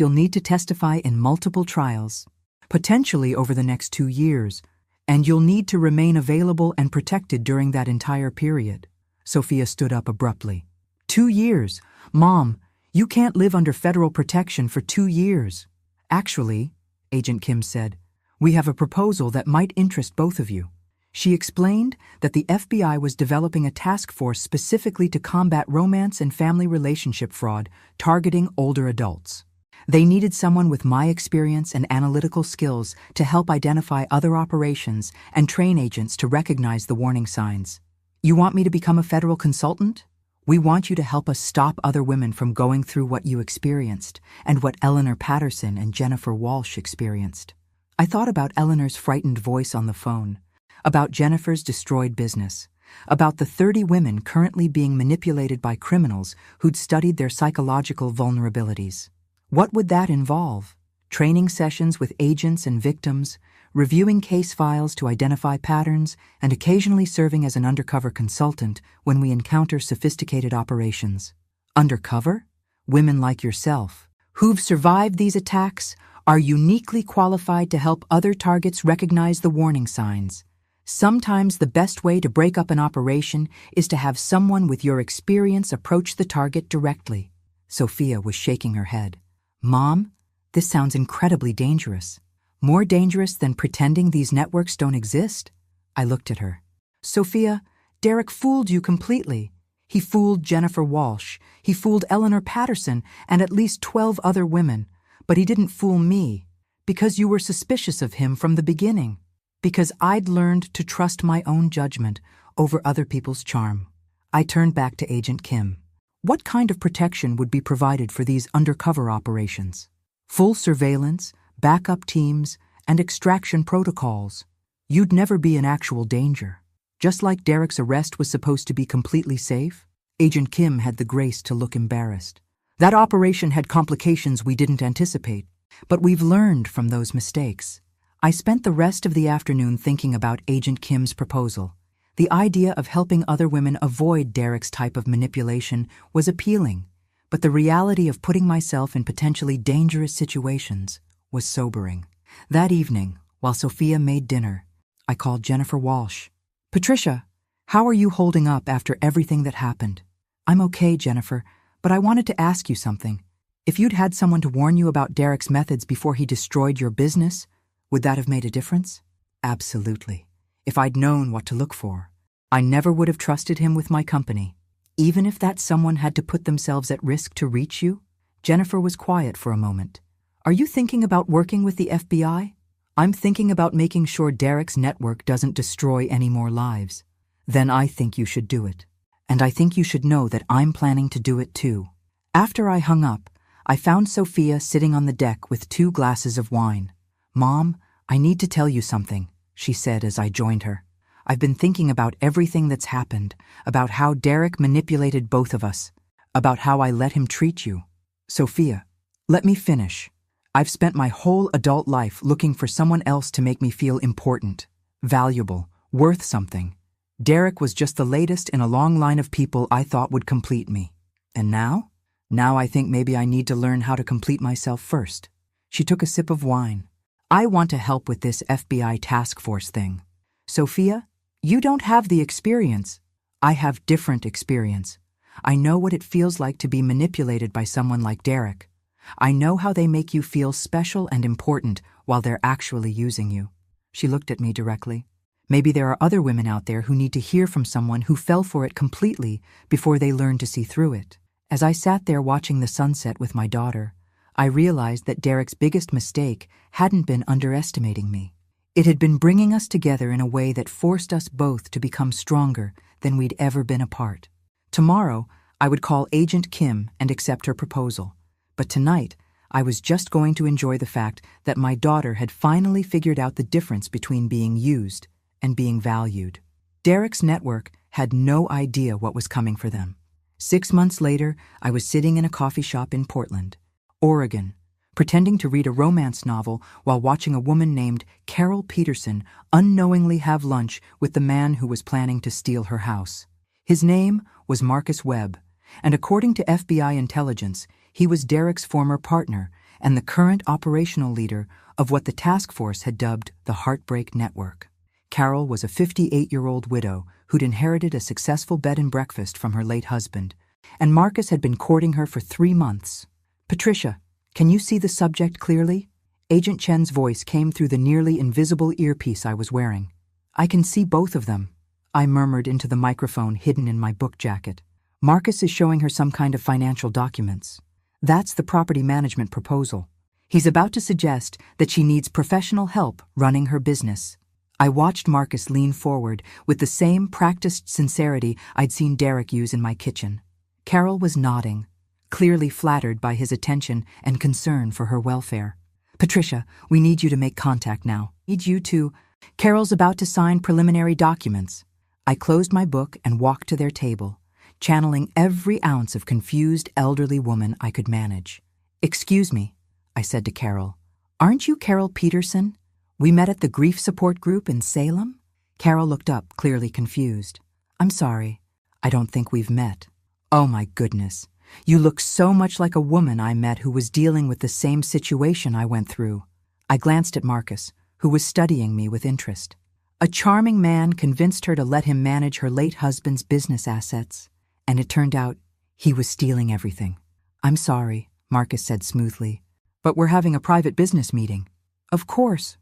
you'll need to testify in multiple trials, potentially over the next 2 years, and you'll need to remain available and protected during that entire period. Sophia stood up abruptly. 2 years? Mom, you can't live under federal protection for 2 years. Actually, Agent Kim said, we have a proposal that might interest both of you. She explained that the FBI was developing a task force specifically to combat romance and family relationship fraud targeting older adults. They needed someone with my experience and analytical skills to help identify other operations and train agents to recognize the warning signs. You want me to become a federal consultant? We want you to help us stop other women from going through what you experienced and what Eleanor Patterson and Jennifer Walsh experienced. I thought about Eleanor's frightened voice on the phone, about Jennifer's destroyed business, about the 30 women currently being manipulated by criminals who'd studied their psychological vulnerabilities. What would that involve? Training sessions with agents and victims, reviewing case files to identify patterns, and occasionally serving as an undercover consultant when we encounter sophisticated operations. Undercover? Women like yourself, who've survived these attacks, are uniquely qualified to help other targets recognize the warning signs. Sometimes the best way to break up an operation is to have someone with your experience approach the target directly. Sophia was shaking her head. Mom, this sounds incredibly dangerous. More dangerous than pretending these networks don't exist? I looked at her. Sophia, Derek fooled you completely. He fooled Jennifer Walsh, he fooled Eleanor Patterson, and at least 12 other women. But he didn't fool me, because you were suspicious of him from the beginning. Because I'd learned to trust my own judgment over other people's charm. I turned back to Agent Kim. What kind of protection would be provided for these undercover operations? Full surveillance, backup teams, and extraction protocols. You'd never be in actual danger. Just like Derek's arrest was supposed to be completely safe, Agent Kim had the grace to look embarrassed. That operation had complications we didn't anticipate, but we've learned from those mistakes. I spent the rest of the afternoon thinking about Agent Kim's proposal. The idea of helping other women avoid Derek's type of manipulation was appealing, but the reality of putting myself in potentially dangerous situations was sobering. That evening, while Sophia made dinner, I called Jennifer Walsh. "Patricia, how are you holding up after everything that happened?" "I'm okay, Jennifer, but I wanted to ask you something. If you'd had someone to warn you about Derek's methods before he destroyed your business, would that have made a difference?" "Absolutely. If I'd known what to look for. I never would have trusted him with my company, even if that someone had to put themselves at risk to reach you." Jennifer was quiet for a moment. "Are you thinking about working with the FBI?" "I'm thinking about making sure Derek's network doesn't destroy any more lives." "Then I think you should do it. And I think you should know that I'm planning to do it too." After I hung up, I found Sophia sitting on the deck with 2 glasses of wine. "Mom, I need to tell you something," she said as I joined her. "I've been thinking about everything that's happened, about how Derek manipulated both of us, about how I let him treat you." "Sophia, let me finish. I've spent my whole adult life looking for someone else to make me feel important, valuable, worth something. Derek was just the latest in a long line of people I thought would complete me. And now? Now I think maybe I need to learn how to complete myself first." She took a sip of wine. "I want to help with this FBI task force thing." "Sophia, you don't have the experience." "I have different experience. I know what it feels like to be manipulated by someone like Derek. I know how they make you feel special and important while they're actually using you." She looked at me directly. "Maybe there are other women out there who need to hear from someone who fell for it completely before they learned to see through it." As I sat there watching the sunset with my daughter, I realized that Derek's biggest mistake hadn't been underestimating me. It had been bringing us together in a way that forced us both to become stronger than we'd ever been apart. Tomorrow, I would call Agent Kim and accept her proposal. But tonight, I was just going to enjoy the fact that my daughter had finally figured out the difference between being used and being valued. Derek's network had no idea what was coming for them. 6 months later, I was sitting in a coffee shop in Portland, Oregon, pretending to read a romance novel while watching a woman named Carol Peterson unknowingly have lunch with the man who was planning to steal her house. His name was Marcus Webb, and according to FBI intelligence, he was Derek's former partner and the current operational leader of what the task force had dubbed the Heartbreak Network. Carol was a 58-year-old widow who'd inherited a successful bed and breakfast from her late husband, and Marcus had been courting her for 3 months. "Patricia, can you see the subject clearly?" Agent Chen's voice came through the nearly invisible earpiece I was wearing. "I can see both of them," I murmured into the microphone hidden in my book jacket. "Marcus is showing her some kind of financial documents. That's the property management proposal. He's about to suggest that she needs professional help running her business." I watched Marcus lean forward with the same practiced sincerity I'd seen Derek use in my kitchen. Carol was nodding, clearly flattered by his attention and concern for her welfare. "Patricia, we need you to make contact now. Need you to..." "Carol's about to sign preliminary documents." I closed my book and walked to their table, channeling every ounce of confused elderly woman I could manage. "Excuse me," I said to Carol. "Aren't you Carol Peterson? We met at the grief support group in Salem?" Carol looked up, clearly confused. "I'm sorry. I don't think we've met." "Oh my goodness. You look so much like a woman I met who was dealing with the same situation I went through." I glanced at Marcus, who was studying me with interest. A charming man convinced her to let him manage her late husband's business assets, and it turned out he was stealing everything. "I'm sorry," Marcus said smoothly, "but we're having a private business meeting." Of course.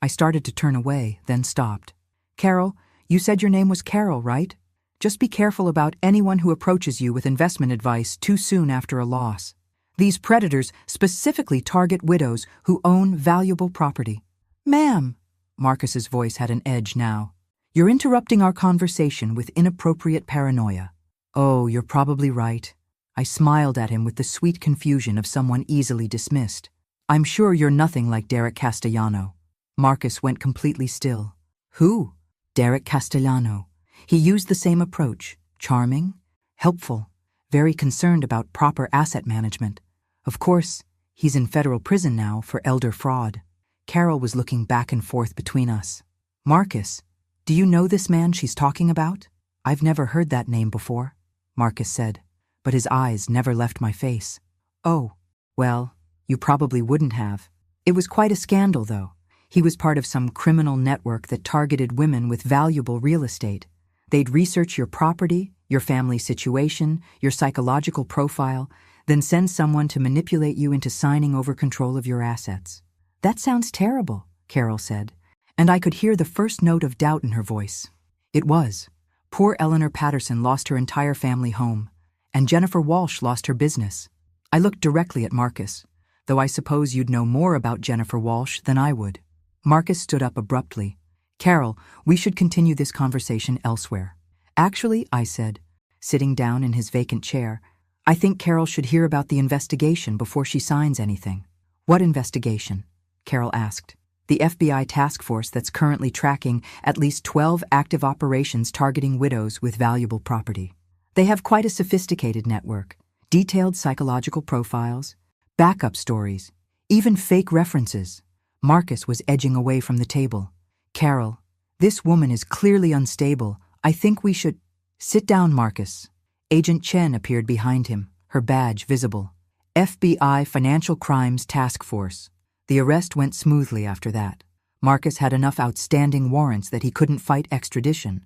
I started to turn away, then stopped. "Carol, you said your name was Carol, right?" Just be careful about anyone who approaches you with investment advice too soon after a loss. These predators specifically target widows who own valuable property. Ma'am, Marcus's voice had an edge now. You're interrupting our conversation with inappropriate paranoia. Oh, you're probably right. I smiled at him with the sweet confusion of someone easily dismissed. I'm sure you're nothing like Derek Castellano. Marcus went completely still. Who? Derek Castellano. He used the same approach, charming, helpful, very concerned about proper asset management. Of course, he's in federal prison now for elder fraud. Carol was looking back and forth between us. Marcus, do you know this man she's talking about? I've never heard that name before, Marcus said, but his eyes never left my face. Oh, well, you probably wouldn't have. It was quite a scandal, though. He was part of some criminal network that targeted women with valuable real estate. They'd research your property, your family situation, your psychological profile, then send someone to manipulate you into signing over control of your assets. That sounds terrible, Carol said, and I could hear the first note of doubt in her voice. It was. Poor Eleanor Patterson lost her entire family home, and Jennifer Walsh lost her business. I looked directly at Marcus, though I suppose you'd know more about Jennifer Walsh than I would. Marcus stood up abruptly. Carol, we should continue this conversation elsewhere. Actually, I said, sitting down in his vacant chair, I think Carol should hear about the investigation before she signs anything. What investigation? Carol asked. The FBI task force that's currently tracking at least 12 active operations targeting widows with valuable property. They have quite a sophisticated network, detailed psychological profiles, backup stories, even fake references. Marcus was edging away from the table. Carol, this woman is clearly unstable. I think we should... Sit down, Marcus. Agent Chen appeared behind him, her badge visible. FBI Financial Crimes Task Force. The arrest went smoothly after that. Marcus had enough outstanding warrants that he couldn't fight extradition,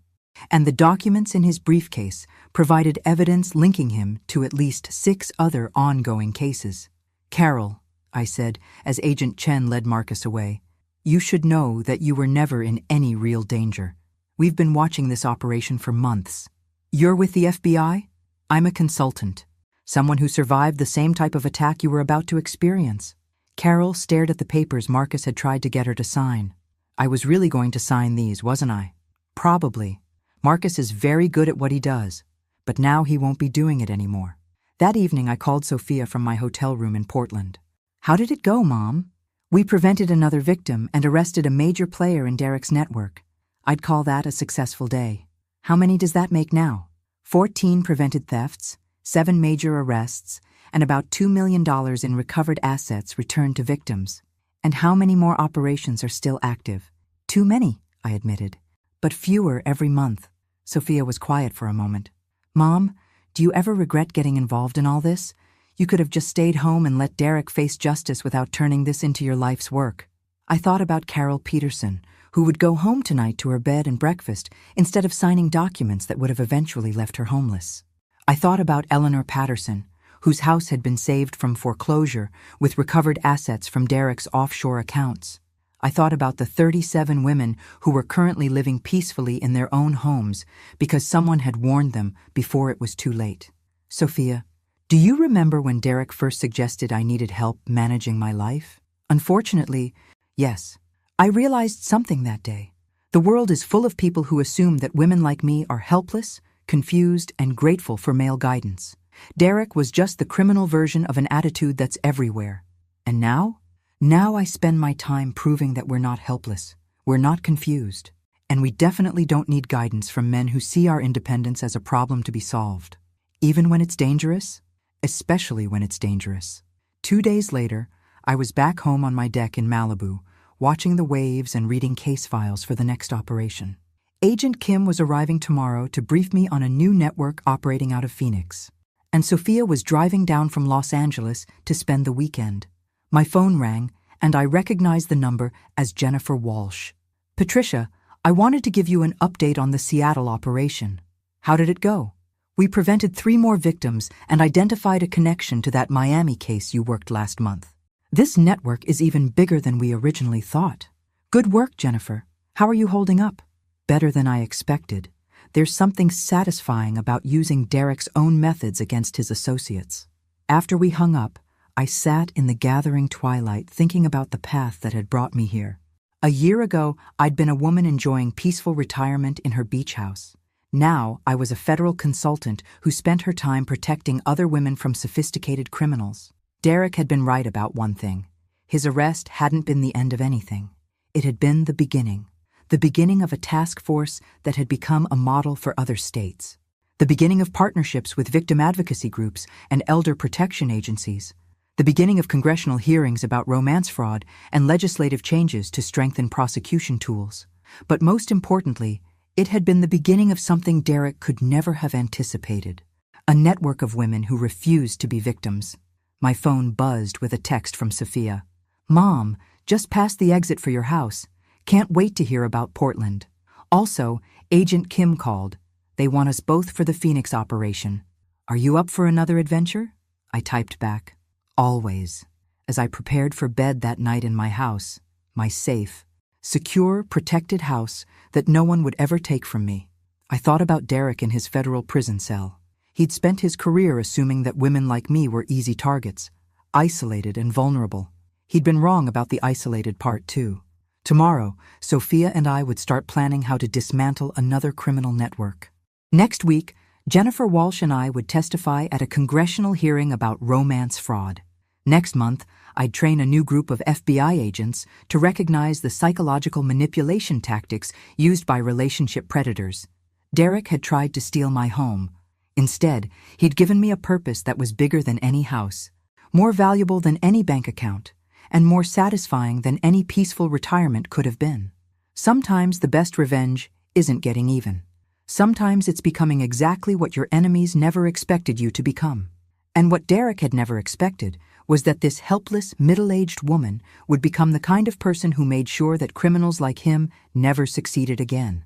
and the documents in his briefcase provided evidence linking him to at least 6 other ongoing cases. Carol, I said, as Agent Chen led Marcus away, you should know that you were never in any real danger. We've been watching this operation for months. You're with the FBI? I'm a consultant, someone who survived the same type of attack you were about to experience. Carol stared at the papers Marcus had tried to get her to sign. I was really going to sign these, wasn't I? Probably. Marcus is very good at what he does, but now he won't be doing it anymore. That evening I called Sophia from my hotel room in Portland. How did it go, Mom? We prevented another victim and arrested a major player in Derek's network. I'd call that a successful day. How many does that make now? 14 prevented thefts, 7 major arrests, and about $2 million in recovered assets returned to victims. And how many more operations are still active? Too many, I admitted, but fewer every month. Sophia was quiet for a moment. Mom, do you ever regret getting involved in all this? You could have just stayed home and let Derek face justice without turning this into your life's work. I thought about Carol Peterson, who would go home tonight to her bed and breakfast instead of signing documents that would have eventually left her homeless. I thought about Eleanor Patterson, whose house had been saved from foreclosure with recovered assets from Derek's offshore accounts. I thought about the 37 women who were currently living peacefully in their own homes because someone had warned them before it was too late. Sophia, do you remember when Derek first suggested I needed help managing my life? Unfortunately, yes. I realized something that day. The world is full of people who assume that women like me are helpless, confused, and grateful for male guidance. Derek was just the criminal version of an attitude that's everywhere. And now? Now I spend my time proving that we're not helpless, we're not confused, and we definitely don't need guidance from men who see our independence as a problem to be solved. Even when it's dangerous? Especially when it's dangerous. 2 days later, I was back home on my deck in Malibu, watching the waves and reading case files for the next operation. Agent Kim was arriving tomorrow to brief me on a new network operating out of Phoenix, and Sophia was driving down from Los Angeles to spend the weekend. My phone rang, and I recognized the number as Jennifer Walsh. Patricia, I wanted to give you an update on the Seattle operation. How did it go? We prevented 3 more victims and identified a connection to that Miami case you worked last month. This network is even bigger than we originally thought. Good work, Jennifer. How are you holding up? Better than I expected. there's something satisfying about using Derek's own methods against his associates. After we hung up, I sat in the gathering twilight thinking about the path that had brought me here. A year ago, I'd been a woman enjoying peaceful retirement in her beach house. Now, I was a federal consultant who spent her time protecting other women from sophisticated criminals. Derek had been right about one thing. His arrest hadn't been the end of anything. It had been the beginning of a task force that had become a model for other states. The beginning of partnerships with victim advocacy groups and elder protection agencies. The beginning of congressional hearings about romance fraud and legislative changes to strengthen prosecution tools. But most importantly, it had been the beginning of something Derek could never have anticipated. A network of women who refused to be victims. My phone buzzed with a text from Sophia. "Mom, just past the exit for your house. Can't wait to hear about Portland. Also, Agent Kim called. They want us both for the Phoenix operation. Are you up for another adventure?" I typed back. Always. As I prepared for bed that night in my house, my safe, secure, protected house that no one would ever take from me, I thought about Derek in his federal prison cell. He'd spent his career assuming that women like me were easy targets, isolated and vulnerable. He'd been wrong about the isolated part, too. Tomorrow, Sophia and I would start planning how to dismantle another criminal network. Next week, Jennifer Walsh and I would testify at a congressional hearing about romance fraud. Next month, I'd train a new group of FBI agents to recognize the psychological manipulation tactics used by relationship predators. Derek had tried to steal my home. Instead, he'd given me a purpose that was bigger than any house, more valuable than any bank account, and more satisfying than any peaceful retirement could have been. Sometimes the best revenge isn't getting even. Sometimes it's becoming exactly what your enemies never expected you to become. And what Derek had never expected was that this helpless, middle-aged woman would become the kind of person who made sure that criminals like him never succeeded again.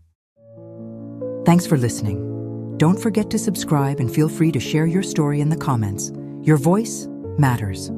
Thanks for listening. Don't forget to subscribe and feel free to share your story in the comments. Your voice matters.